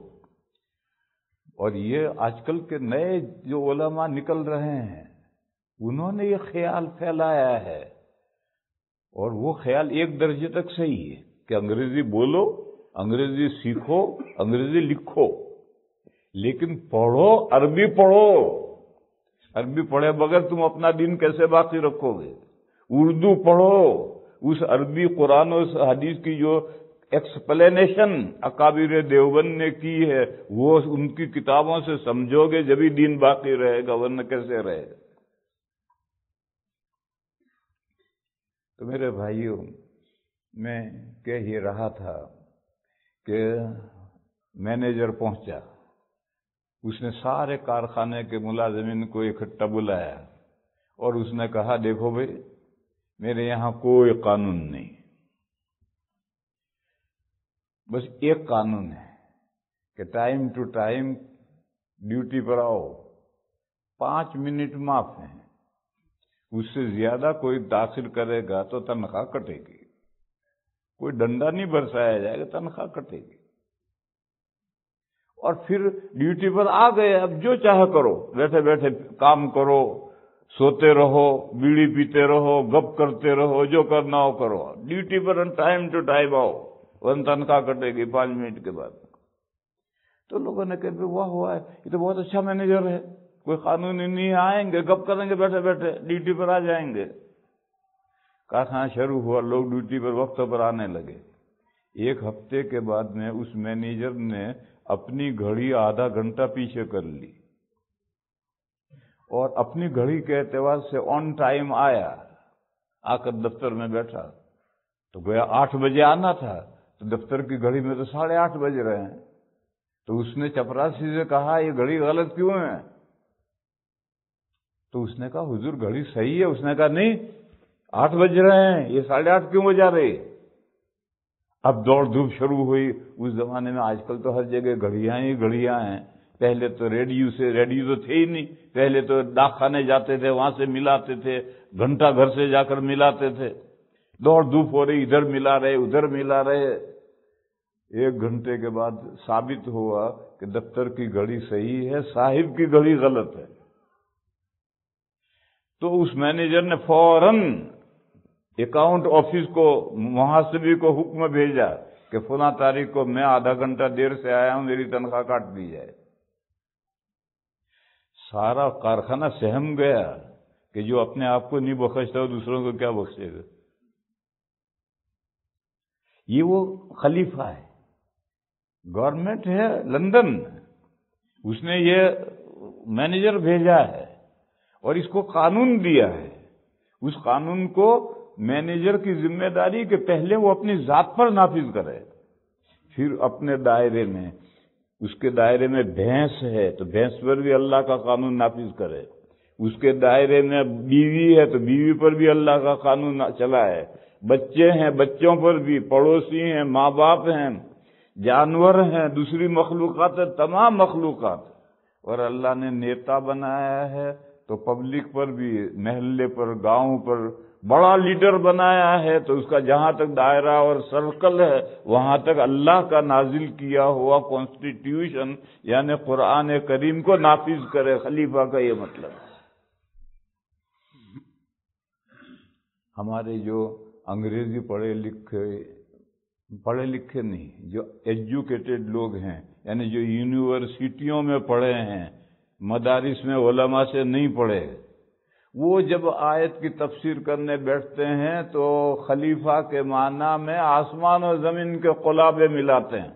اور یہ آج کل کے نئے جو علماء نکل رہے ہیں انہوں نے یہ خیال پھیلایا ہے، اور وہ خیال ایک درجے تک صحیح ہے کہ انگریزی بولو، انگریزی سیکھو، انگریزی لکھو، لیکن پڑھو، عربی پڑھو۔ عربی پڑھے بغیر تم اپنا دین کیسے باقی رکھو گے؟ اردو پڑھو، اس عربی قرآن و حدیث کی جو ایکسپلینیشن اکابر دیوبند نے کی ہے وہ ان کی کتابوں سے سمجھو گے جبھی دین باقی رہے گا، ورنہ کیسے رہے گا؟ تو میرے بھائیوں، میں کہہ یہ رہا تھا کہ مینیجر پہنچا، اس نے سارے کارخانے کے ملازمین کو اکٹھا بلایا اور اس نے کہا دیکھو بھائی، میرے یہاں کوئی قانون نہیں، بس ایک قانون ہے کہ ٹائم ٹو ٹائم ڈیوٹی پر آؤ، 5 منٹ معاف ہیں، اس سے زیادہ کوئی تاخیر کرے گا تو تنخواہ کٹے گی، کوئی ڈنڈا نہیں برسایا جائے گا، تنخواہ کٹے گی۔ اور پھر ڈیوٹی پر آ گئے، اب جو چاہے کرو، بیٹھے بیٹھے کام کرو، سوتے رہو، بیڑی پیتے رہو، گپ کرتے رہو، جو کرنا ہو کرو، ڈیوٹی پر ٹائم ٹو ٹائم آؤ، ورنہ تنخواہ کٹے گی 5 منٹ کے بعد۔ تو لوگوں نے کہا واہ ہوا ہے، یہ تو بہت اچھا مینیجر ہے، کوئی قانون نہیں، آئیں گے گپ کریں گے، بیٹھے بیٹھے ڈیوٹی پر آ جائیں گے۔ کارخانہ شروع ہوا، لوگ ڈیوٹی پر وقت پر آنے لگے۔ 1 ہفتے کے بعد میں اس مینیجر نے اپنی گھڑی آدھا گھنٹہ پیچھے کر لی، اور اپنی گھڑی کے اعتبار سے آن ٹائم آیا، آ کر دفتر میں بیٹھا، تو گویا 8 بجے آنا تھا، تو دفتر کی گھڑی میں تو 8:30 بج رہے ہیں۔ تو اس نے چپراسی سے کہا یہ گھڑی غلط کیوں ہے؟ تو اس نے کہا حضور گھڑی صحیح ہے۔ اس نے کہا نہیں، 8 بج رہے ہیں، یہ 8:30 کیوں بجا رہے؟ اب دوڑ دھوپ شروع ہوئی۔ اس زمانے میں، آج کل تو ہر جگہ گھڑیاں ہی گھڑیاں ہیں، پہلے تو ریڈیو تو تھے ہی نہیں، پہلے تو ڈاک خانے جاتے تھے، وہاں سے ملاتے تھے، گھنٹہ گھر سے جا کر ملاتے تھے، دوڑ دھوپ ہو رہی، ادھر ملا رہے ادھر ملا رہے۔ 1 گھنٹے کے بعد ثابت ہوا کہ دفتر کی گھڑی صحیح ہے، صاحب کی گھڑی غلط ہے۔ تو اس مینیجر نے فوراً اکاؤنٹ آفس کو، محاسبی کو حکم بھیجا کہ فلاں تاریخ کو میں آدھا گھنٹہ دیر سے آیا ہوں، میری تنخواہ کاٹ دی جائے۔ سارا کارخانہ سہم گیا کہ جو اپنے آپ کو نہیں بخشتا وہ دوسروں کو کیا بخشے گا۔ یہ وہ خلیفہ ہے، گورنمنٹ ہے لندن، اس نے یہ مینیجر بھیجا ہے اور اس کو قانون دیا ہے۔ اس قانون کو مینیجر کی ذمہ داری کہ پہلے وہ اپنی ذات پر نافذ کرے، پھر اپنے دائرے میں، اس کے دائرے میں بھینس ہے تو بھینس پر بھی اللہ کا قانون نافذ کرے، اس کے دائرے میں بیوی ہے تو بیوی پر بھی اللہ کا قانون چلا ہے، بچے ہیں بچوں پر بھی، پڑوسی ہیں، ماں باپ ہیں، جانور ہیں، دوسری مخلوقات ہیں، تمام مخلوقات، اور اللہ نے نیتا بنایا ہے تو پبلک پر بھی، محلے پر، گاؤں پر بڑا لیڈر بنایا ہے تو اس کا جہاں تک دائرہ اور سرکل ہے وہاں تک اللہ کا نازل کیا ہوا کانسٹیٹیوشن یعنی قرآن کریم کو نافذ کرے۔ خلیفہ کا یہ مطلب ہے۔ ہمارے جو انگریزی پڑھے لکھے نہیں، جو ایجوکیٹڈ لوگ ہیں، یعنی جو یونیورسٹیوں میں پڑھے ہیں، مدارس میں علماء سے نہیں پڑھے، وہ جب آیت کی تفسیر کرنے بیٹھتے ہیں تو خلیفہ کے معنی میں آسمان و زمین کے قلابے ملاتے ہیں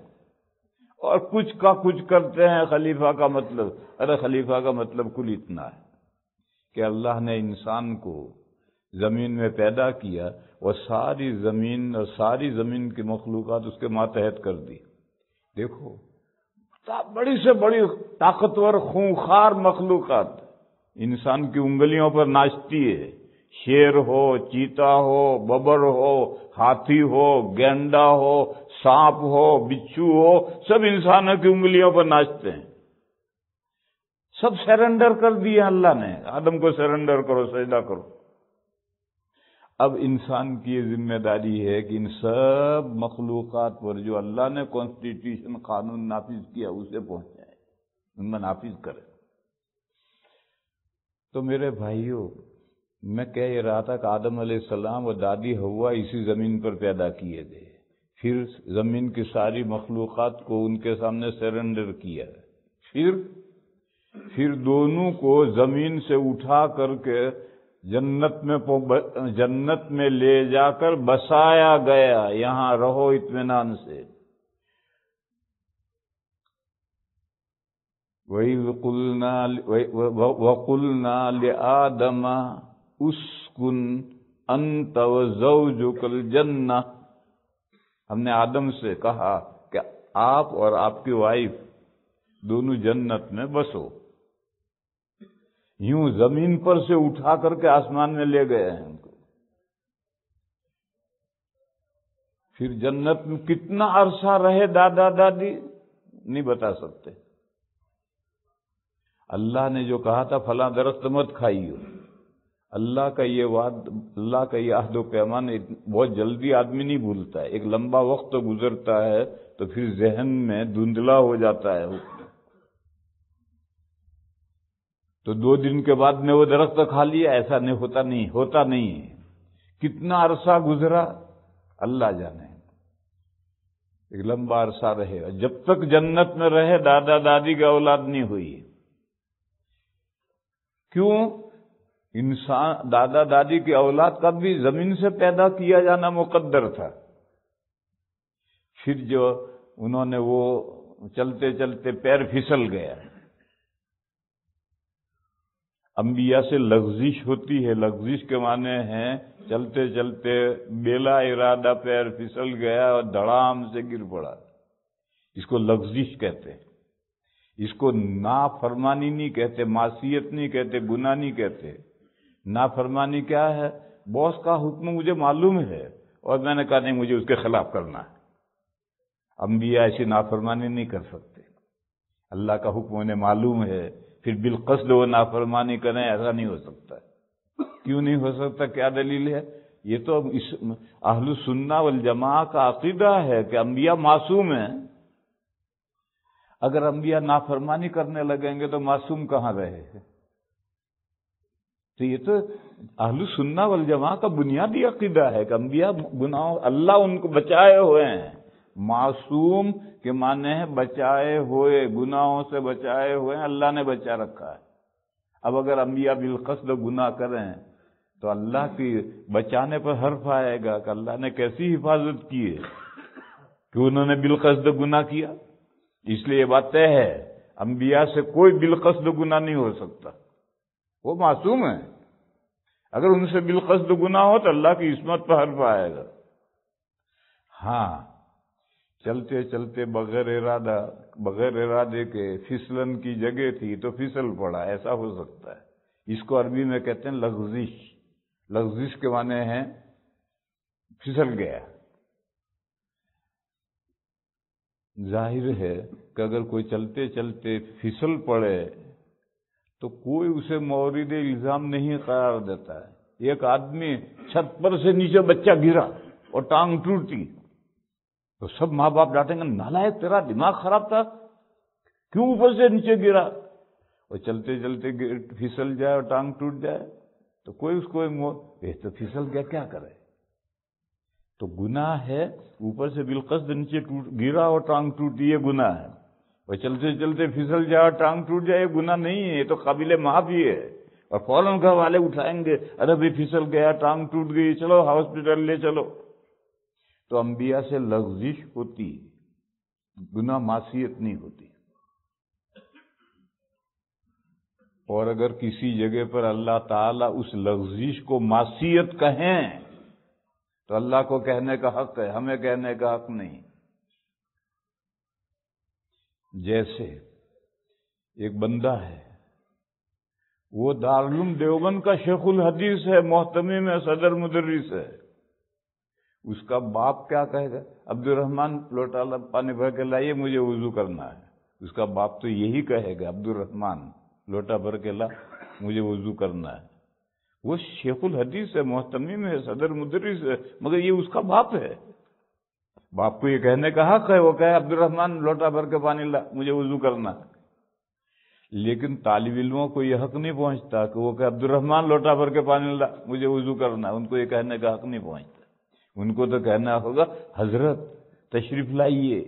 اور کچھ کا کچھ کرتے ہیں۔ خلیفہ کا مطلب، ارے خلیفہ کا مطلب کل اتنا ہے کہ اللہ نے انسان کو زمین میں پیدا کیا اور ساری زمین کی مخلوقات اس کے ماتحت کر دی۔ دیکھو بڑی سے بڑی طاقتور خونخوار مخلوقات انسان کی انگلیوں پر ناچتی ہے، شیر ہو، چیتا ہو، ببر ہو، ہاتھی ہو، گینڈا ہو، سانپ ہو، بچھو ہو، سب انسانوں کی انگلیوں پر ناچتے ہیں۔ سب سرنڈر کر دیے اللہ نے، آدم کو سرنڈر کرو، سجدہ کرو۔ اب انسان کی یہ ذمہ داری ہے کہ ان سب مخلوقات پر جو اللہ نے کانسٹیٹیوشن قانون نافذ کیا اسے پہنچائے، ان میں نافذ کرے۔ تو میرے بھائیوں، میں کہہ رہا تھا کہ آدم علیہ السلام اور دادی حوا اسی زمین پر پیدا کیے گئے، پھر زمین کی ساری مخلوقات کو ان کے سامنے سرنڈر کیا، پھر دونوں کو زمین سے اٹھا کر کے جنت میں لے جا کر بسایا گیا، یہاں رہو اطمینان سے۔ وَقُلْنَا لِآدَمَ اسْكُنْ أَنْتَ وَزَوْجُكَ الْجَنَّةَ، ہم نے آدم سے کہا کہ آپ اور آپ کی وائف دونوں جنت میں بسو۔ یوں زمین پر سے اٹھا کر کے آسمان میں لے گئے ہیں ان کو۔ پھر جنت میں کتنا عرصہ رہے دادا دادی نہیں بتا سکتے۔ اللہ نے جو کہا تھا فلاں درخت مت کھائیو، اللہ کا یہ عہد و پیمان بہت جلدی آدمی نہیں بھولتا ہے، ایک لمبا وقت گزرتا ہے تو پھر ذہن میں دھندلا ہو جاتا ہے حکم۔ تو 2 دن کے بعد میں وہ درخت کھا لیا، ایسا نہیں ہوتا نہیں ہے۔ کتنا عرصہ گزرا اللہ جانے، ایک لمبا عرصہ رہے، جب تک جنت میں رہے دادا دادی کی اولاد نہیں ہوئی۔ کیوں؟ انسان دادا دادی کی اولاد کا بھی زمین سے پیدا کیا جانا مقدر تھا۔ پھر جو انہوں نے وہ چلتے چلتے پیر پھسل گیا۔ انبیاء سے لغزش ہوتی ہے، لغزش کے معنی ہیں چلتے چلتے بلا ارادہ پیر پھسل گیا اور دھڑام سے گر پڑا، اس کو لغزش کہتے ہیں۔ اس کو نافرمانی نہیں کہتے، معصیت نہیں کہتے، گناہ نہیں کہتے۔ نافرمانی کیا ہے؟ باس کا حکم مجھے معلوم ہے اور میں نے کہا نہیں مجھے اس کے خلاف کرنا ہے۔ انبیاء ایسی نافرمانی نہیں کر سکتے۔ اللہ کا حکم انہیں معلوم ہے، پھر بالقصد وہ نافرمانی کریں، ایسا نہیں ہو سکتا۔ کیوں نہیں ہو سکتا؟ کیا دلیل ہے؟ یہ تو اہل السنہ والجماعہ کا عقیدہ ہے کہ انبیاء معصوم ہیں۔ اگر انبیاء نافرمانی کرنے لگیں گے تو معصوم کہاں رہے؟ تو یہ تو اہل السنہ والجماعہ کا بنیادی عقیدہ ہے کہ انبیاء گناہوں، اللہ ان کو بچائے ہوئے ہیں۔ معصوم کے معنی ہے بچائے ہوئے، گناہوں سے بچائے ہوئے ہیں، اللہ نے بچا رکھا ہے۔ اب اگر انبیاء بالقصد گناہ کریں تو اللہ کی بچانے پر حرف آئے گا کہ اللہ نے کیسی حفاظت کی ہے کہ انہوں نے بالقصد گناہ کیا۔ اس لیے یہ بات طے ہے، انبیاء سے کوئی بالقصد گناہ نہیں ہو سکتا، وہ معصوم ہیں۔ اگر ان سے بالقصد گناہ ہو تو اللہ کی عصمت پر حرف آئے گا۔ ہاں، چلتے چلتے بغیر ارادے کے پھسلن کی جگہ تھی تو پھسل پڑا، ایسا ہو سکتا ہے۔ اس کو عربی میں کہتے ہیں لغزش۔ لغزش کے معنی ہیں پھسل گیا۔ ظاہر ہے کہ اگر کوئی چلتے چلتے پھسل پڑے تو کوئی اسے مورد الزام نہیں قرار دیتا ہے۔ ایک آدمی چھت پر سے نیچے بچہ گرا اور ٹانگ ٹوٹی تو سب ماں باپ ڈانٹیں گے، نالائق تیرا دماغ خراب تھا، کیوں اوپر سے نیچے گرا؟ اور چلتے چلتے پھسل جائے اور ٹانگ ٹوٹ جائے تو کوئی اس کو تو پھسل گیا، کیا کرے؟ تو گناہ ہے، اوپر سے بالقصد نیچے گرا اور ٹانگ ٹوٹی، یہ گناہ ہے۔ اور چلتے چلتے پھسل جائے اور ٹانگ ٹوٹ جائے، یہ گناہ نہیں ہے، یہ تو قابل معافی ہے۔ اور فوراً گھر والے اٹھائیں گے، ارے بھائی پھسل گیا، ٹانگ ٹوٹ گئی، چلو ہاسپٹل لے چلو۔ تو انبیاء سے لغزش ہوتی، گناہ معصیت نہیں ہوتی۔ اور اگر کسی جگہ پر اللہ تعالیٰ اس لغزش کو معصیت کہیں تو اللہ کو کہنے کا حق ہے، ہمیں کہنے کا حق نہیں۔ جیسے ایک بندہ ہے، وہ دارالعلوم دیوبند کا شیخ الحدیث ہے، محتمی میں صدر مدرس ہے، اس کا باپ کیا کہے گا؟ عبد الرحمن لوٹا پانی بھر کے لائیے، مجھے وضو کرنا ہے۔ اس کا باپ تو یہی کہے گا، عبد الرحمن لوٹا بھر کے لا، مجھے وضو کرنا ہے۔ وہ شیخ الحدیث ہے، محتمی میں صدر مدرس ہے، مگر یہ اس کا باپ ہے۔ باپ کو یہ کہنے کا حق ہے، وہ کہے عبد الرحمن لوٹا بھر کے پانی لا، مجھے وضو کرنا ہے۔ لیکن طالب علموں کو یہ حق نہیں پہنچتا کہ وہ کہے عبد الرحمن لوٹا بھر کے پانی لا، مجھے وضو کرنا ہے۔ ان کو یہ کہنے کا حق نہیں پہنچتا، ان کو تو کہنا ہوگا حضرت تشریف لائیے،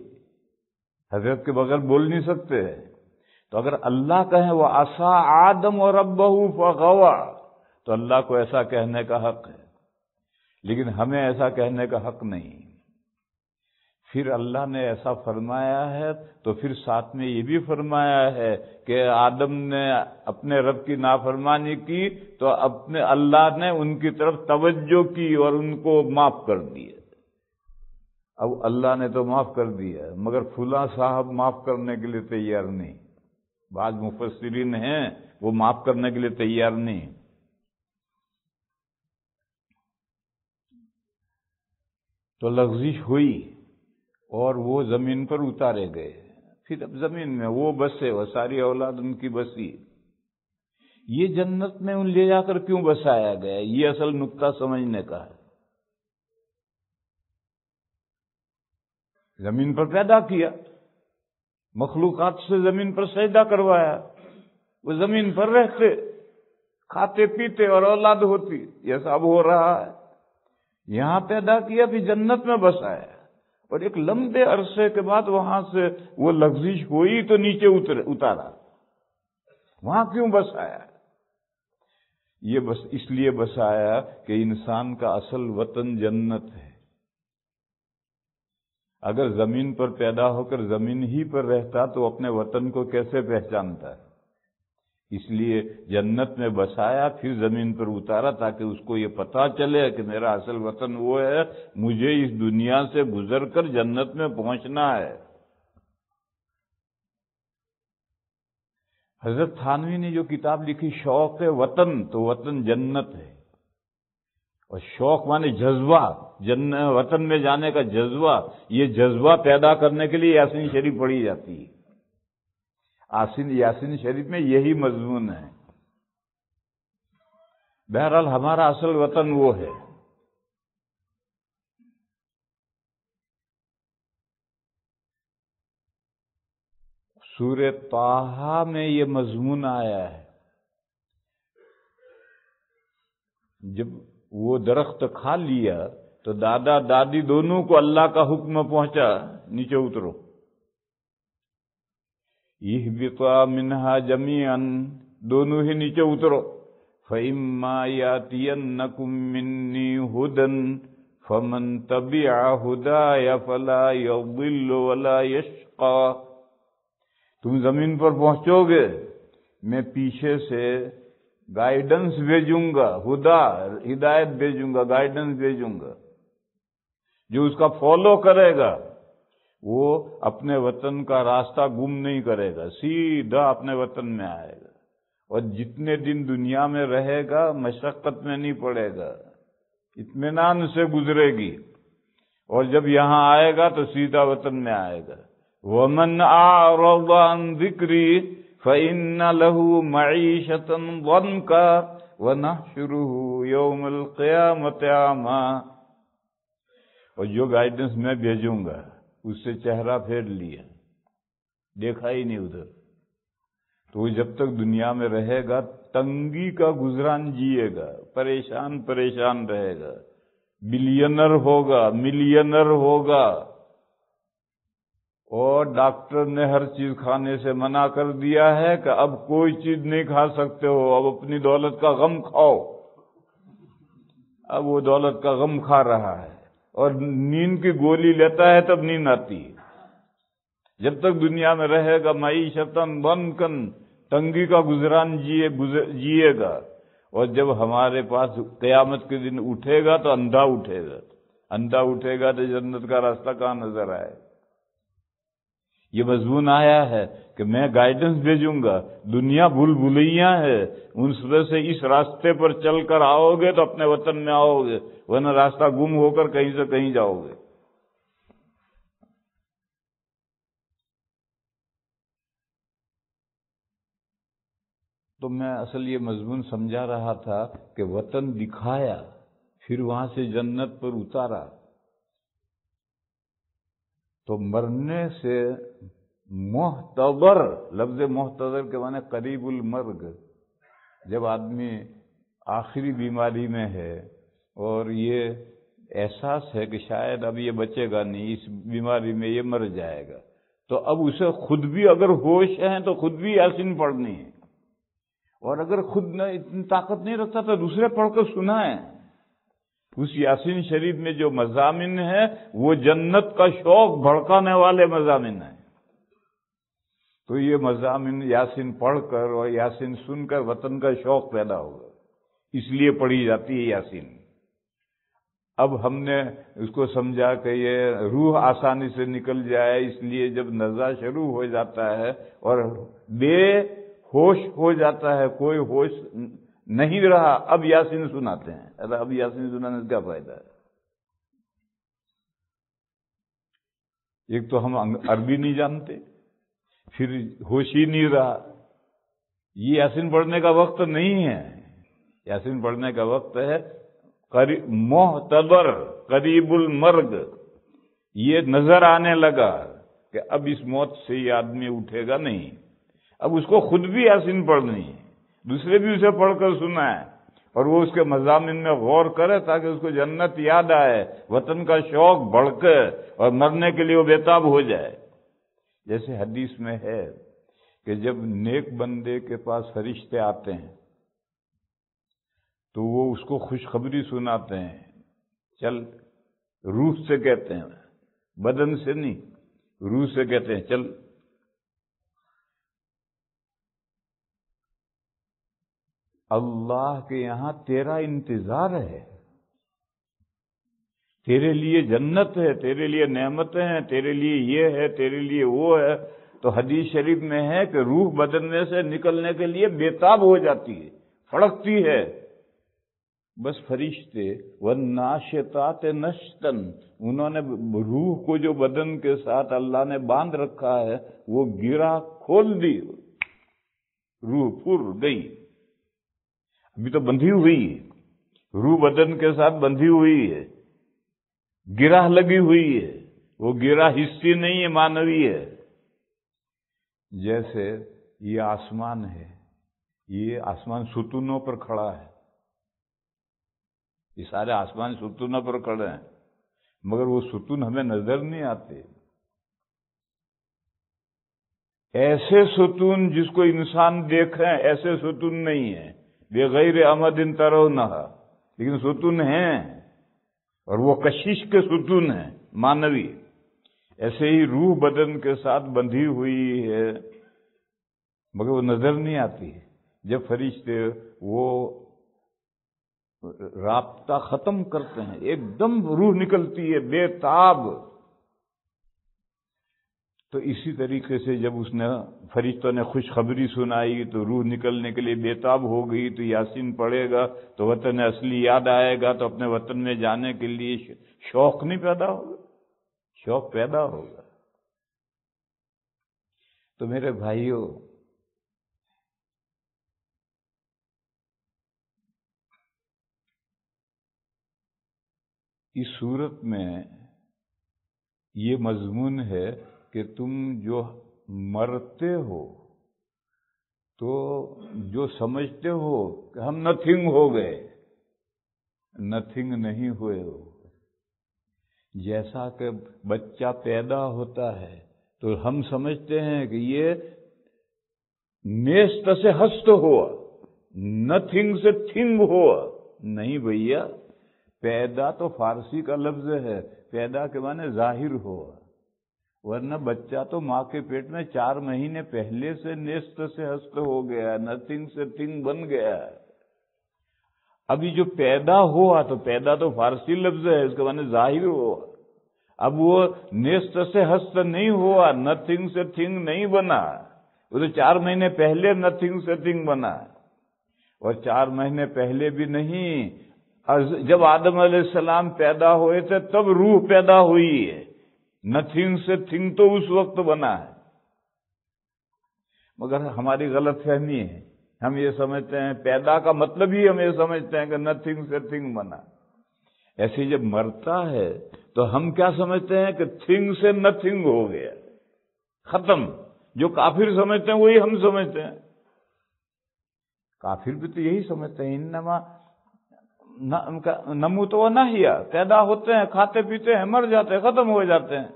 حضرت کے بغیر بول نہیں سکتے۔ تو اگر اللہ کہیں وہ عصا آدم و ربہ فغوا، تو اللہ کو ایسا کہنے کا حق ہے، لیکن ہمیں ایسا کہنے کا حق نہیں۔ پھر اللہ نے ایسا فرمایا ہے تو پھر ساتھ میں یہ بھی فرمایا ہے کہ آدم نے اپنے رب کی نافرمانی کی تو اپنے اللہ نے ان کی طرف توجہ کی اور ان کو معاف کر دیا۔ اب اللہ نے تو معاف کر دیا مگر فلاں صاحب معاف کرنے کے لیے تیار نہیں۔ بعض مفسرین ہیں وہ معاف کرنے کے لیے تیار نہیں۔ تو لغزش ہوئی اور وہ زمین پر اتارے گئے۔ پھر اب زمین میں وہ بسے، وہ ساری اولاد ان کی بسی۔ یہ جنت میں ان لے جا کر کیوں بسایا گیا؟ یہ اصل نقطہ سمجھنے کا ہے۔ زمین پر پیدا کیا، مخلوقات سے زمین پر سجدہ کروایا، وہ زمین پر رہتے، کھاتے پیتے اور اولاد ہوتی، یہ سب ہو رہا ہے۔ یہاں پیدا کیا، پھر جنت میں بسایا، اور ایک لمبے عرصے کے بعد وہاں سے وہ لغزش ہوئی تو نیچے اتارا۔ وہاں کیوں بسایا؟ یہ بس اس لیے بسایا کہ انسان کا اصل وطن جنت ہے۔ اگر زمین پر پیدا ہو کر زمین ہی پر رہتا تو اپنے وطن کو کیسے پہچانتا ہے؟ اس لیے جنت میں بسایا، پھر زمین پر اتارا تاکہ اس کو یہ پتہ چلے کہ میرا اصل وطن وہ ہے، مجھے اس دنیا سے گزر کر جنت میں پہنچنا ہے۔ حضرت تھانوی نے جو کتاب لکھی شوق وطن، تو وطن جنت ہے، اور شوق مانے جذبہ، وطن میں جانے کا جذبہ، یہ جذبہ پیدا کرنے کے لیے یاسین شریف پڑھی جاتی ہے۔ یاسین شریف میں یہی مضمون ہے۔ بہرحال ہمارا اصل وطن وہ ہے۔ سورہ طٰہٰ میں یہ مضمون آیا ہے، جب وہ درخت کھا لیا تو دادا دادی دونوں کو اللہ کا حکم پہنچا، نیچے اترو، اہبطا منہا جمیعا، دونوں ہی نیچے اترو، فَإِمَّا يَأْتِيَنَّكُم مِّنِّي هُدًى فَمَن تَبِعَ هُدَايَ فَلَا يَضِلُّ وَلَا يَشْقَىٰ۔ تم زمین پر پہنچو گے، میں پیچھے سے گائیڈنس بھیجوں گا، ہدایت بھیجوں گا، گائیڈنس بھیجوں گا۔ جو اس کا فالو کرے گا وہ اپنے وطن کا راستہ گم نہیں کرے گا، سیدھا اپنے وطن میں آئے گا، اور جتنے دن دنیا میں رہے گا مشقت میں نہیں پڑے گا، اطمینان سے گزرے گی، اور جب یہاں آئے گا تو سیدھا وطن میں آئے گا۔ وَمَنْ أَعْرَضَ عَنْ ذِكْرِي فَإِنَّ لَهُ مَعِيشَةً ضَنْكًا وَنَحْشُرُهُ يَوْمَ الْقِيَامَةِ أَعْمَىٰ۔ اور جو گائیڈنس میں بھیجوں گا اس سے چہرہ پھیر لیا، دیکھا ہی نہیں ادھر، تو وہ جب تک دنیا میں رہے گا تنگی کا گزران جیے گا، پریشان پریشان رہے گا، بلینر ہوگا، ملینر ہوگا، اور ڈاکٹر نے ہر چیز کھانے سے منع کر دیا ہے کہ اب کوئی چیز نہیں کھا سکتے ہو، اب اپنی دولت کا غم کھاؤ۔ اب وہ دولت کا غم کھا رہا ہے، اور نیند کی گولی لیتا ہے تب نیند آتی ہے۔ جب تک دنیا میں رہے گا معیشتاً ضنکاً، تنگی کا گزران جیے گا، اور جب ہمارے پاس قیامت کے دن اٹھے گا تو اندھا اٹھے گا، اندھا اٹھے گا تو جنت کا راستہ کہاں نظر آئے۔ یہ مضمون آیا ہے کہ میں گائیڈنس بھیجوں گا، دنیا بھول بھلیاں ہے، ان سے اس راستے پر چل کر آؤ گے تو اپنے وطن میں آؤ گے، ورنہ راستہ گم ہو کر کہیں سے کہیں جاؤ گے۔ تو میں اصل یہ مضمون سمجھا رہا تھا کہ وطن دکھایا، پھر وہاں سے جنت پر اتارا، تو مرنے سے محتضر، لفظ محتضر کے معنی قریب المرگ، جب آدمی آخری بیماری میں ہے اور یہ احساس ہے کہ شاید اب یہ بچے گا نہیں، اس بیماری میں یہ مر جائے گا، تو اب اسے خود بھی اگر ہوش ہیں تو خود بھی یاسین پڑھنی ہے، اور اگر خود نہ اتنی طاقت نہیں رکھتا تو دوسرے پڑھ کر سنائیں۔ اس یاسین شریف میں جو مضامین ہیں وہ جنت کا شوق بھڑکانے والے مضامین ہیں، تو یہ مضامین یاسین پڑھ کر اور یاسین سن کر وطن کا شوق پیدا ہوگا، اس لیے پڑھی جاتی ہے یاسین۔ اب ہم نے اس کو سمجھا کہ یہ روح آسانی سے نکل جائے، اس لیے جب نزع شروع ہو جاتا ہے اور بے ہوش ہو جاتا ہے، کوئی ہوش نہیں رہا، اب یاسین سناتے ہیں۔ اب یاسین سنانے سے کیا فائدہ ہے؟ ایک تو ہم عربی نہیں جانتے، پھر ہوش ہی نہیں رہا، یہ یاسین پڑھنے کا وقت نہیں ہے۔ یاسین پڑھنے کا وقت ہے محتضر، قریب المرگ، یہ نظر آنے لگا کہ اب اس موت سے یہ آدمی اٹھے گا نہیں، اب اس کو خود بھی یاسین پڑھنی ہے، دوسرے بھی اسے پڑھ کر سنائے، اور وہ اس کے مضامین میں غور کرے تاکہ اس کو جنت یاد آئے، وطن کا شوق بڑھکے اور مرنے کے لیے وہ بےتاب ہو جائے۔ جیسے حدیث میں ہے کہ جب نیک بندے کے پاس فرشتے آتے ہیں تو وہ اس کو خوشخبری سناتے ہیں، چل، روح سے کہتے ہیں، بدن سے نہیں، روح سے کہتے ہیں، چل اللہ کے یہاں تیرا انتظار ہے، تیرے لیے جنت ہے، تیرے لیے نعمتیں ہیں، تیرے لیے یہ ہے، تیرے لیے وہ ہے۔ تو حدیث شریف میں ہے کہ روح بدن میں سے نکلنے کے لیے بےتاب ہو جاتی ہے، پھڑکتی ہے، بس فرشتے والناشطات نشطن، انہوں نے روح کو جو بدن کے ساتھ اللہ نے باندھ رکھا ہے وہ گرہ کھول دی، روح پھر گئی، ابھی تو بندھی ہوئی ہے، روح بدن کے ساتھ بندھی ہوئی ہے، گرہ لگی ہوئی ہے، وہ گرہ حصی نہیں ہے، معنوی ہے۔ جیسے یہ آسمان ہے، یہ آسمان ستونوں پر کھڑا ہے، یہ سارے آسمان ستونوں پر کھڑے ہیں، مگر وہ ستون ہمیں نظر نہیں آتے۔ ایسے ستون جس کو انسان دیکھیں ایسے ستون نہیں ہیں، بغیر عمد ترونہا، لیکن ستون ہیں، اور وہ کشش کے ستون ہیں معنوی۔ ایسے ہی روح بدن کے ساتھ بندھی ہوئی ہے مگر وہ نظر نہیں آتی۔ جب فرشتے وہ رابطہ ختم کرتے ہیں، ایک دم روح نکلتی ہے بے تاب۔ تو اسی طریقے سے جب اس نے فرشتوں نے خوشخبری سنائی تو روح نکلنے کے لیے بے تاب ہو گئی، تو یاسین پڑھے گا تو وطن اصلی یاد آئے گا، تو اپنے وطن میں جانے کے لیے شوق نہیں پیدا ہوگا، شوق پیدا ہوگا۔ تو میرے بھائیوں، اس صورت میں یہ مضمون ہے کہ تم جو مرتے ہو تو جو سمجھتے ہو کہ ہم نتھنگ ہو گئے، نتھنگ نہیں ہوئے ہو۔ جیسا کہ بچہ پیدا ہوتا ہے تو ہم سمجھتے ہیں کہ یہ نیست سے ہست ہوا، نتھنگ سے تھنگ ہوا۔ نہیں بھیا، پیدا تو فارسی کا لفظ ہے، پیدا کے معنی ظاہر ہوا، ورنہ بچہ تو ماں کے پیٹ میں 4 مہینے پہلے سے نیست سے ہست ہو گیا، نتھنگ سے تھنگ بن گیا۔ ابھی جو پیدا ہوا تو پیدا تو فارسی لفظ ہے، اس کے معنی ظاہر ہوا۔ اب وہ نیست سے ہست نہیں ہوا، نتھنگ سے تھنگ نہیں بنا، وہ تو 4 مہینے پہلے نتھنگ سے تھنگ بنا، اور 4 مہینے پہلے بھی نہیں، جب آدم علیہ السلام پیدا ہوئے تھے تب روح پیدا ہوئی ہے، نتھنگ سے تھنگ تو اس وقت بنا ہے۔ مگر ہماری غلط فہمی ہے، ہم یہ سمجھتے ہیں پیدا کا مطلب ہی ہم یہ سمجھتے ہیں کہ نتھنگ سے تھنگ بنا۔ ایسے جب مرتا ہے تو ہم کیا سمجھتے ہیں کہ تھنگ سے نتھنگ ہو گیا، ختم۔ جو کافر سمجھتے ہیں وہی ہم سمجھتے ہیں۔ کافر بھی تو یہی سمجھتے ہیں، انما نموت و نحیا، پیدا ہوتے ہیں، کھاتے پیتے ہیں، مر جاتے ہیں، ختم ہو جاتے ہیں۔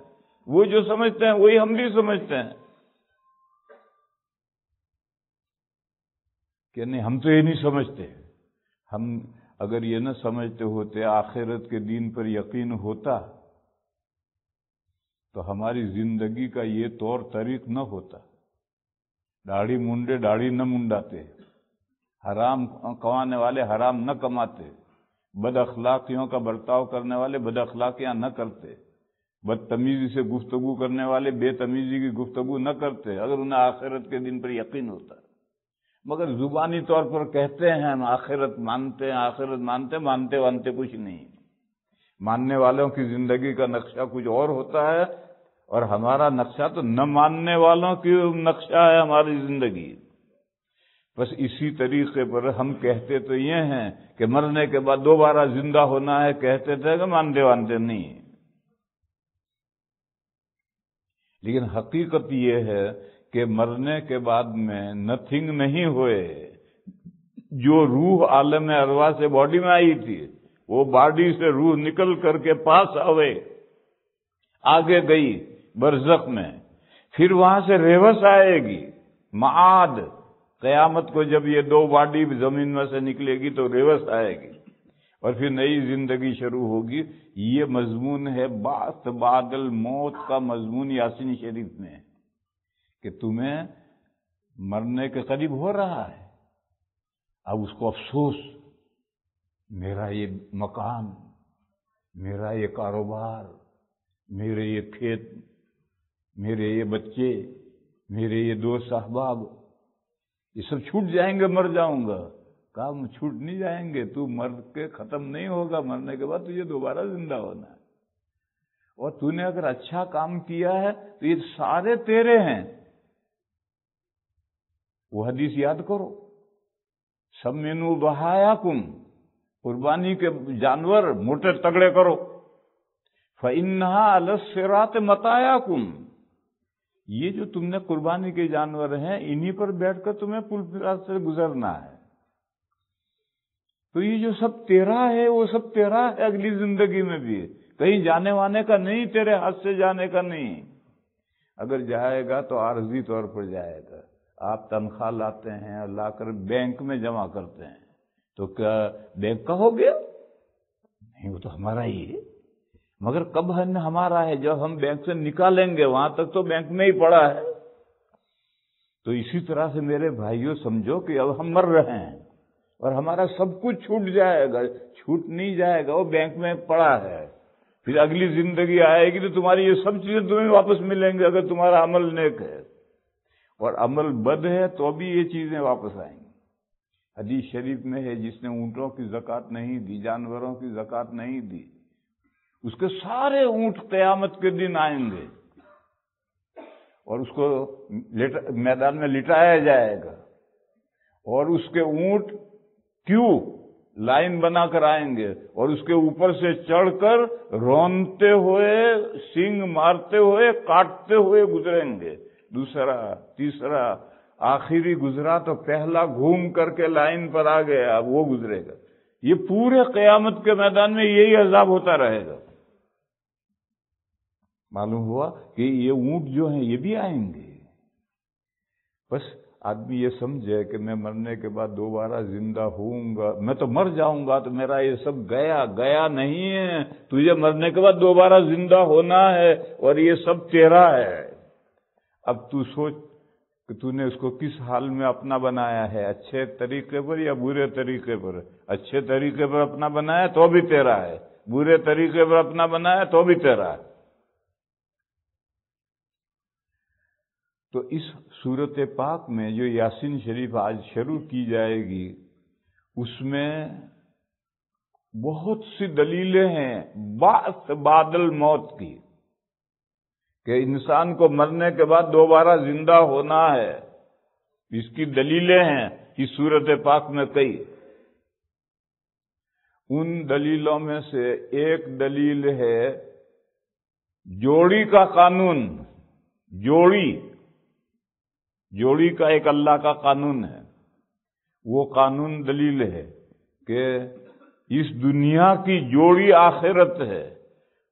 وہ جو سمجھتے ہیں وہی ہم بھی سمجھتے ہیں کہ نہیں، ہم تو یہ نہیں سمجھتے۔ ہم اگر یہ نہ سمجھتے ہوتے، آخرت کے دین پر یقین ہوتا تو ہماری زندگی کا یہ طور طریق نہ ہوتا۔ داڑھی منڈے داڑھی نہ منڈاتے، حرام کمانے والے حرام نہ کماتے، بد اخلاقیوں کا برتاؤ کرنے والے بد اخلاقیاں نہ کرتے، بدتمیزی سے گفتگو کرنے والے بے تمیزی کی گفتگو نہ کرتے، اگر انہیں آخرت کے دن پر یقین ہوتا۔ مگر زبانی طور پر کہتے ہیں ہم آخرت مانتے ہیں، آخرت مانتے، مانتے وانتے کچھ نہیں۔ ماننے والوں کی زندگی کا نقشہ کچھ اور ہوتا ہے، اور ہمارا نقشہ تو نہ ماننے والوں کی نقشہ ہے ہماری زندگی۔ بس اسی طریقے پر ہم کہتے تو یہ ہیں کہ مرنے کے بعد دوبارہ زندہ ہونا ہے، کہتے تھے کہ مانتے وانتے نہیں۔ لیکن حقیقت یہ ہے کہ مرنے کے بعد میں نتھنگ نہیں ہوئے۔ جو روح عالم ارواح سے باڈی میں آئی تھی، وہ باڈی سے روح نکل کر کے پاس ہوئے، آگے گئی برزخ میں، پھر وہاں سے ریوس آئے گی، معاد۔ قیامت کو جب یہ 2 باڈی زمین میں سے نکلے گی تو ریوس آئے گی، اور پھر نئی زندگی شروع ہوگی۔ یہ مضمون ہے بعث بعد الموت کا مضمون یاسین شریف میں، کہ تمہیں مرنے کے قریب ہو رہا ہے، اب اس کو افسوس، میرا یہ مکان، میرا یہ کاروبار، میرے یہ کھیت، میرے یہ بچے، میرے یہ دوست احباب، یہ سب چھوٹ جائیں گے، مر جاؤں گا۔ کام چھوٹ نہیں جائیں گے، تو مر کے ختم نہیں ہوگا، مرنے کے بعد تجھے دوبارہ زندہ ہونا ہے، اور تو نے اگر اچھا کام کیا ہے تو یہ سارے تیرے ہیں۔ وہ حدیث یاد کرو، سمنوا ضحایاکم، قربانی کے جانور موٹے تگڑے کرو، فإنها علی الصراط مطایاکم، یہ جو تم نے قربانی کے جانور ہیں انہی پر بیٹھ کر تمہیں پل صراط سے گزرنا ہے۔ تو یہ جو سب تیرا ہے وہ سب تیرا ہے اگلی زندگی میں بھی، کہیں جانے وانے کا نہیں، تیرے ہاتھ سے جانے کا نہیں۔ اگر جائے گا تو عارضی طور پر جائے گا، آپ تنخواہ لاتے ہیں اور لا کر بینک میں جمع کرتے ہیں تو کیا بینک کا ہو گیا؟ نہیں، وہ تو ہمارا ہی ہے، مگر کب ہمارا ہے؟ جب ہم بینک سے نکالیں گے، وہاں تک تو بینک میں ہی پڑا ہے۔ تو اسی طرح سے میرے بھائیوں سمجھو کہ اب ہم مر رہے ہیں اور ہمارا سب کچھ چھوٹ جائے گا، چھوٹ نہیں جائے گا، وہ بینک میں پڑا ہے۔ پھر اگلی زندگی آئے گی تو تمہاری یہ سب چیزیں تمہیں واپس ملیں گی اگر تمہارا عمل نیک ہے، اور عمل بد ہے تو بھی یہ چیزیں واپس آئیں گی۔ حدیث شریف میں ہے جس نے اونٹوں کی زکوٰۃ نہیں دی، جانوروں کی زکوٰۃ نہیں دی، اس کے سارے اونٹ قیامت کے دن آئیں گے اور اس کو میدان میں لٹایا جائے گا، اور اس کے اونٹ کیوں لائن بنا کر آئیں گے اور اس کے اوپر سے چڑھ کر رونتے ہوئے، سینگ مارتے ہوئے، کاٹتے ہوئے گزریں گے۔ دوسرا، تیسرا، آخری گزرا تو پہلا گھوم کر کے لائن پر آ گیا، اب وہ گزرے گا۔ یہ پورے قیامت کے میدان میں یہی عذاب ہوتا رہے گا۔ معلوم ہوا کہ یہ اونٹ جو ہیں یہ بھی آئیں گے۔ بس آدمی یہ سمجھے کہ میں مرنے کے بعد دوبارہ زندہ ہوں گا، میں تو مر جاؤں گا تو میرا یہ سب گیا، گیا نہیں ہے۔ تجھے مرنے کے بعد دوبارہ زندہ ہونا ہے اور یہ سب تیرا ہے۔ اب تو سوچ کہ تو نے اس کو کس حال میں اپنا بنایا ہے، اچھے طریقے پر یا برے طریقے پر؟ اچھے طریقے پر اپنا بنایا تو بھی تیرا ہے، برے طریقے پر اپنا بنایا تو بھی تیرا ہے۔ تو اس سورت پاک میں جو یاسین شریف آج شروع کی جائے گی، اس میں بہت سی دلیلیں ہیں بعث بعد الموت کی، کہ انسان کو مرنے کے بعد دوبارہ زندہ ہونا ہے۔ اس کی دلیلیں ہیں اس سورت پاک میں کئی۔ ان دلیلوں میں سے ایک دلیل ہے جوڑی کا قانون۔ جوڑی کا ایک اللہ کا قانون ہے، وہ قانون دلیل ہے کہ اس دنیا کی جوڑی آخرت ہے،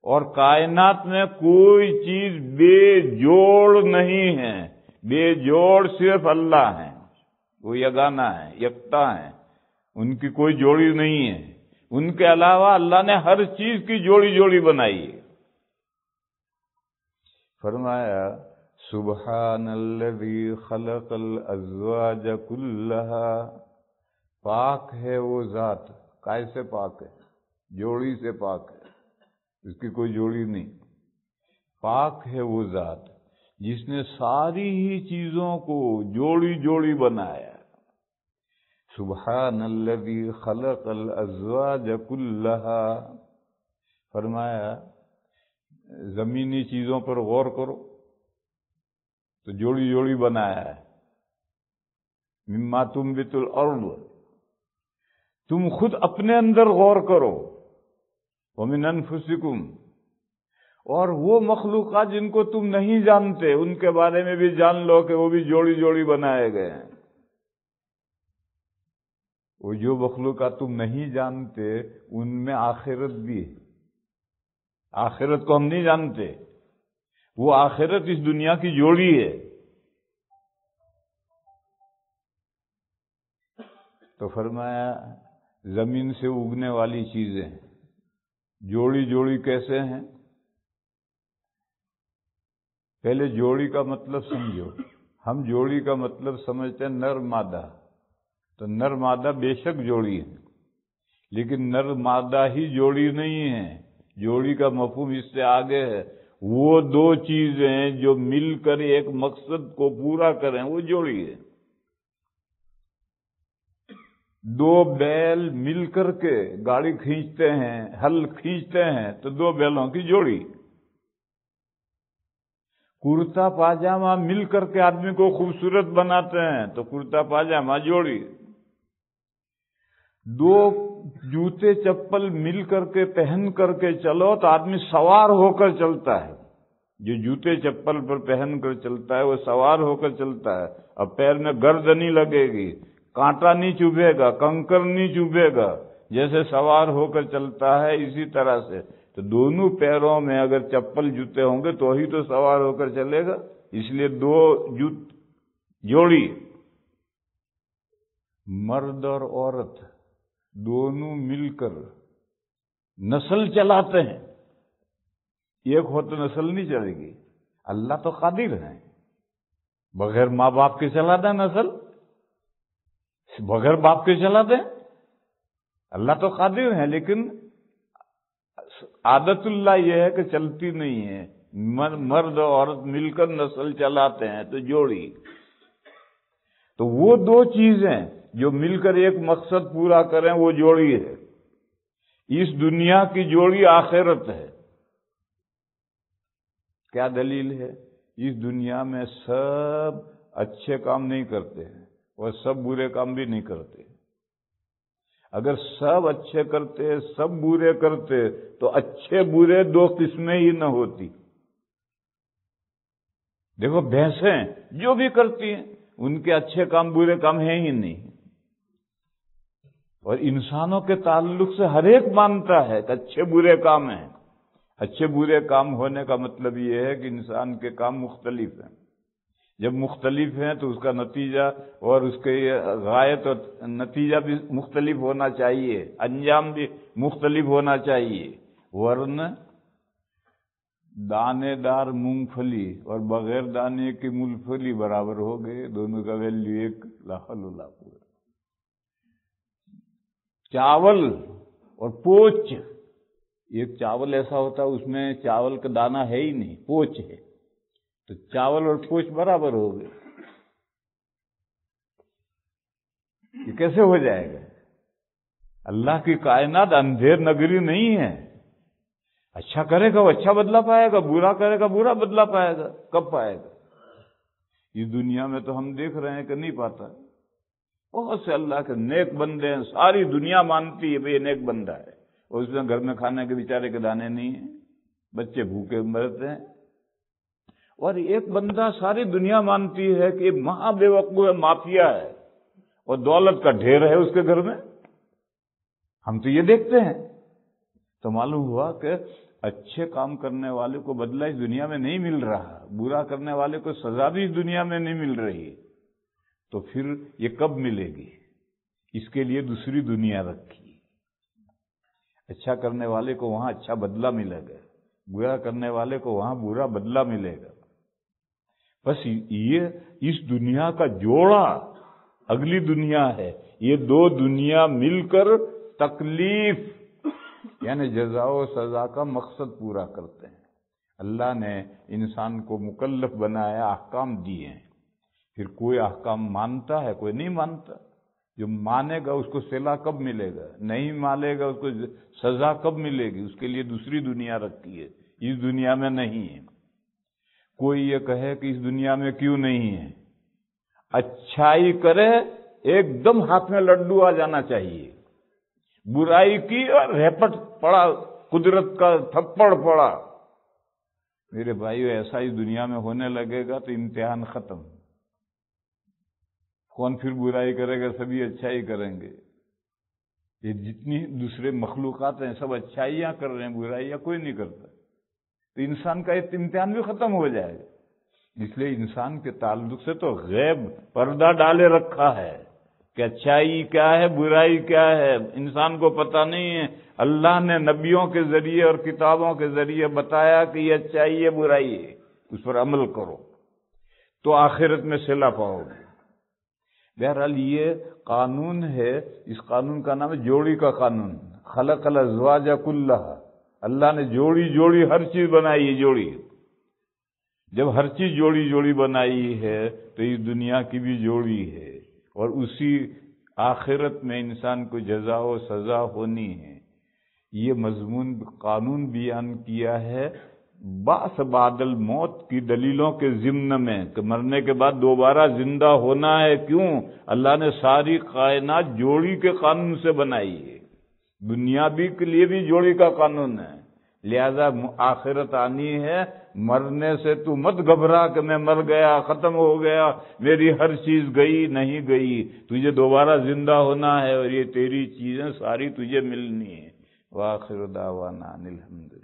اور کائنات میں کوئی چیز بے جوڑ نہیں ہے، بے جوڑ صرف اللہ ہیں، وہ یگانہ ہیں، یکتا ہیں، ان کی کوئی جوڑی نہیں ہے۔ ان کے علاوہ اللہ نے ہر چیز کی جوڑی جوڑی بنائی ہے۔ فرمایا سبحان الذی خلق الازواج کلھا، پاک ہے وہ ذات، کائے سے پاک ہے؟ جوڑی سے پاک ہے، اس کی کوئی جوڑی نہیں۔ پاک ہے وہ ذات جس نے ساری ہی چیزوں کو جوڑی جوڑی بنایا۔ سبحان الذی خلق الازواج کلھا، فرمایا زمینی چیزوں پر غور کرو تو جوڑی جوڑی بنایا ہے۔ مما تنبت الارض، تم خود اپنے اندر غور کرو، ومن انفسکم، اور وہ مخلوقات جن کو تم نہیں جانتے ان کے بارے میں بھی جان لو کہ وہ بھی جوڑی جوڑی بنائے گئے ہیں۔ وہ جو مخلوقات تم نہیں جانتے ان میں آخرت بھی ہے۔ آخرت کو ہم نہیں جانتے، وہ آخرت اس دنیا کی جوڑی ہے۔ تو فرمایا زمین سے اگنے والی چیزیں جوڑی جوڑی کیسے ہیں؟ پہلے جوڑی کا مطلب سمجھو۔ ہم جوڑی کا مطلب سمجھتے ہیں نر مادہ، تو نر مادہ بے شک جوڑی ہے، لیکن نر مادہ ہی جوڑی نہیں ہے۔ جوڑی کا مفہوم اس سے آگے ہے، وہ دو چیزیں جو مل کر ایک مقصد کو پورا کریں وہ جوڑی ہے۔ دو بیل مل کر کے گاڑی کھینچتے ہیں، ہل کھینچتے ہیں تو دو بیلوں کی جوڑی۔ کرتا پاجامہ مل کر کے آدمی کو خوبصورت بناتے ہیں تو کرتا پاجامہ جوڑی۔ دو جوتے چپل مل کر کے پہن کر کے چلو تو آدمی سوار ہو کر چلتا ہے۔ جو جوتے چپل پر پہن کر چلتا ہے وہ سوار ہو کر چلتا ہے۔ اب پیر میں گرد نہیں لگے گی، کانٹا نہیں چبھے گا، کنکر نہیں چبھے گا، جیسے سوار ہو کر چلتا ہے اسی طرح سے۔ تو دونوں پیروں میں اگر چپل جوتے ہوں گے تو ہی تو سوار ہو کر چلے گا، اس لیے دو جوڑی۔ مرد اور عورت دونوں مل کر نسل چلاتے ہیں، ایک ہو تو نسل نہیں چلے گی۔ اللہ تو قادر ہے، بغیر ماں باپ کے چلا دیں نسل، بغیر باپ کے چلا دیں۔ اللہ تو قادر ہے، لیکن عادت اللہ یہ ہے کہ چلتی نہیں ہے۔ مرد اور عورت مل کر نسل چلاتے ہیں تو جوڑی۔ تو وہ دو چیزیں جو مل کر ایک مقصد پورا کریں وہ جوڑی ہے۔ اس دنیا کی جوڑی آخرت ہے۔ کیا دلیل ہے؟ اس دنیا میں سب اچھے کام نہیں کرتے ہیں اور سب برے کام بھی نہیں کرتے۔ اگر سب اچھے کرتے سب برے کرتے تو اچھے برے دو قسمیں ہی نہ ہوتی۔ دیکھو بھینسیں جو بھی کرتی ہیں ان کے اچھے کام برے کام ہیں ہی نہیں، اور انسانوں کے تعلق سے ہر ایک مانتا ہے کہ اچھے برے کام ہیں۔ اچھے برے کام ہونے کا مطلب یہ ہے کہ انسان کے کام مختلف ہیں۔ جب مختلف ہیں تو اس کا نتیجہ اور اس کے غایت اور نتیجہ بھی مختلف ہونا چاہیے، انجام بھی مختلف ہونا چاہیے، ورنہ دانے دار مونگ پھلی اور بغیر دانے کی مونگ پھلی برابر ہو گئے، دونوں کا ویلیو ایک لاکھ اللہ پورا۔ چاول اور پوچ، ایک چاول ایسا ہوتا ہے اس میں چاول کا دانہ ہے ہی نہیں، پوچ ہے، تو چاول اور پوچ برابر ہو گئے۔ یہ کیسے ہو جائے گا؟ اللہ کی کائنات اندھیر نگری نہیں ہے۔ اچھا کرے گا وہ اچھا بدلہ پائے گا، برا کرے گا برا بدلہ پائے گا۔ کب پائے گا؟ اس دنیا میں تو ہم دیکھ رہے ہیں کہ نہیں پاتا۔ بہت سے اللہ کے نیک بندے ہیں، ساری دنیا مانتی ہے بھئی یہ نیک بندہ ہے، اور اس میں گھر میں کھانے کے بیچارے کے دانے نہیں ہیں، بچے بھوکے مرتے ہیں۔ اور ایک بندہ ساری دنیا مانتی ہے کہ مہا بے وقوف ہے، مافیا ہے، اور دولت کا ڈھیر ہے اس کے گھر میں۔ ہم تو یہ دیکھتے ہیں، تو معلوم ہوا کہ اچھے کام کرنے والے کو بدلہ اس دنیا میں نہیں مل رہا، برا کرنے والے کو سزا بھی اس دنیا میں نہیں مل رہی، تو پھر یہ کب ملے گی؟ اس کے لیے دوسری دنیا رکھی۔ اچھا کرنے والے کو وہاں اچھا بدلہ ملے گا، برا کرنے والے کو وہاں برا بدلہ ملے گا۔ بس یہ اس دنیا کا جوڑا اگلی دنیا ہے۔ یہ دو دنیا مل کر تکلیف یعنی جزا و سزا کا مقصد پورا کرتے ہیں۔ اللہ نے انسان کو مکلف بنایا، احکام دیے ہیں، پھر کوئی احکام مانتا ہے کوئی نہیں مانتا۔ جو مانے گا اس کو صلہ کب ملے گا، نہیں مانے گا اس کو سزا کب ملے گی، اس کے لیے دوسری دنیا رکھی ہے، اس دنیا میں نہیں ہے۔ کوئی یہ کہے کہ اس دنیا میں کیوں نہیں ہے؟ اچھائی کرے ایک دم ہاتھ میں لڈو آ جانا چاہیے، برائی کی اور رھپٹ پڑا، قدرت کا تھپڑ پڑا۔ میرے بھائیو ایسا اس دنیا میں ہونے لگے گا تو امتحان ختم۔ کون پھر برائی کرے گا؟ سبھی اچھائی کریں گے۔ یہ جتنی دوسرے مخلوقات ہیں سب اچھائیاں کر رہے ہیں، برائیاں کوئی نہیں کرتا، تو انسان کا امتحان بھی ختم ہو جائے گا۔ اس لیے انسان کے تعلق سے تو غیب پردہ ڈالے رکھا ہے کہ اچھائی کیا ہے برائی کیا ہے، انسان کو پتہ نہیں ہے۔ اللہ نے نبیوں کے ذریعے اور کتابوں کے ذریعے بتایا کہ یہ اچھائی ہے برائی ہے، اس پر عمل کرو تو آخرت میں صلہ پاؤ گے۔ بہرحال یہ قانون ہے، اس قانون کا نام ہے جوڑی کا قانون۔ خلق الازواج کلھا، اللہ نے جوڑی جوڑی ہر چیز بنائی ہے۔ جوڑی جب ہر چیز جوڑی جوڑی بنائی ہے تو اس دنیا کی بھی جوڑی ہے، اور اسی آخرت میں انسان کو جزا و سزا ہونی ہے۔ یہ مضمون قانون بیان کیا ہے بعث بعد الموت کی دلیلوں کے ضمن میں، کہ مرنے کے بعد دوبارہ زندہ ہونا ہے۔ کیوں؟ اللہ نے ساری کائنات جوڑی کے قانون سے بنائی ہے، دنیا بھی کے لیے بھی جوڑی کا قانون ہے، لہذا آخرت آنی ہے۔ مرنے سے تو مت گھبرا کہ میں مر گیا، ختم ہو گیا، میری ہر چیز گئی نہیں گئی، تجھے دوبارہ زندہ ہونا ہے اور یہ تیری چیزیں ساری تجھے ملنی ہے۔ وآخر دعوانا ان الحمد للہ۔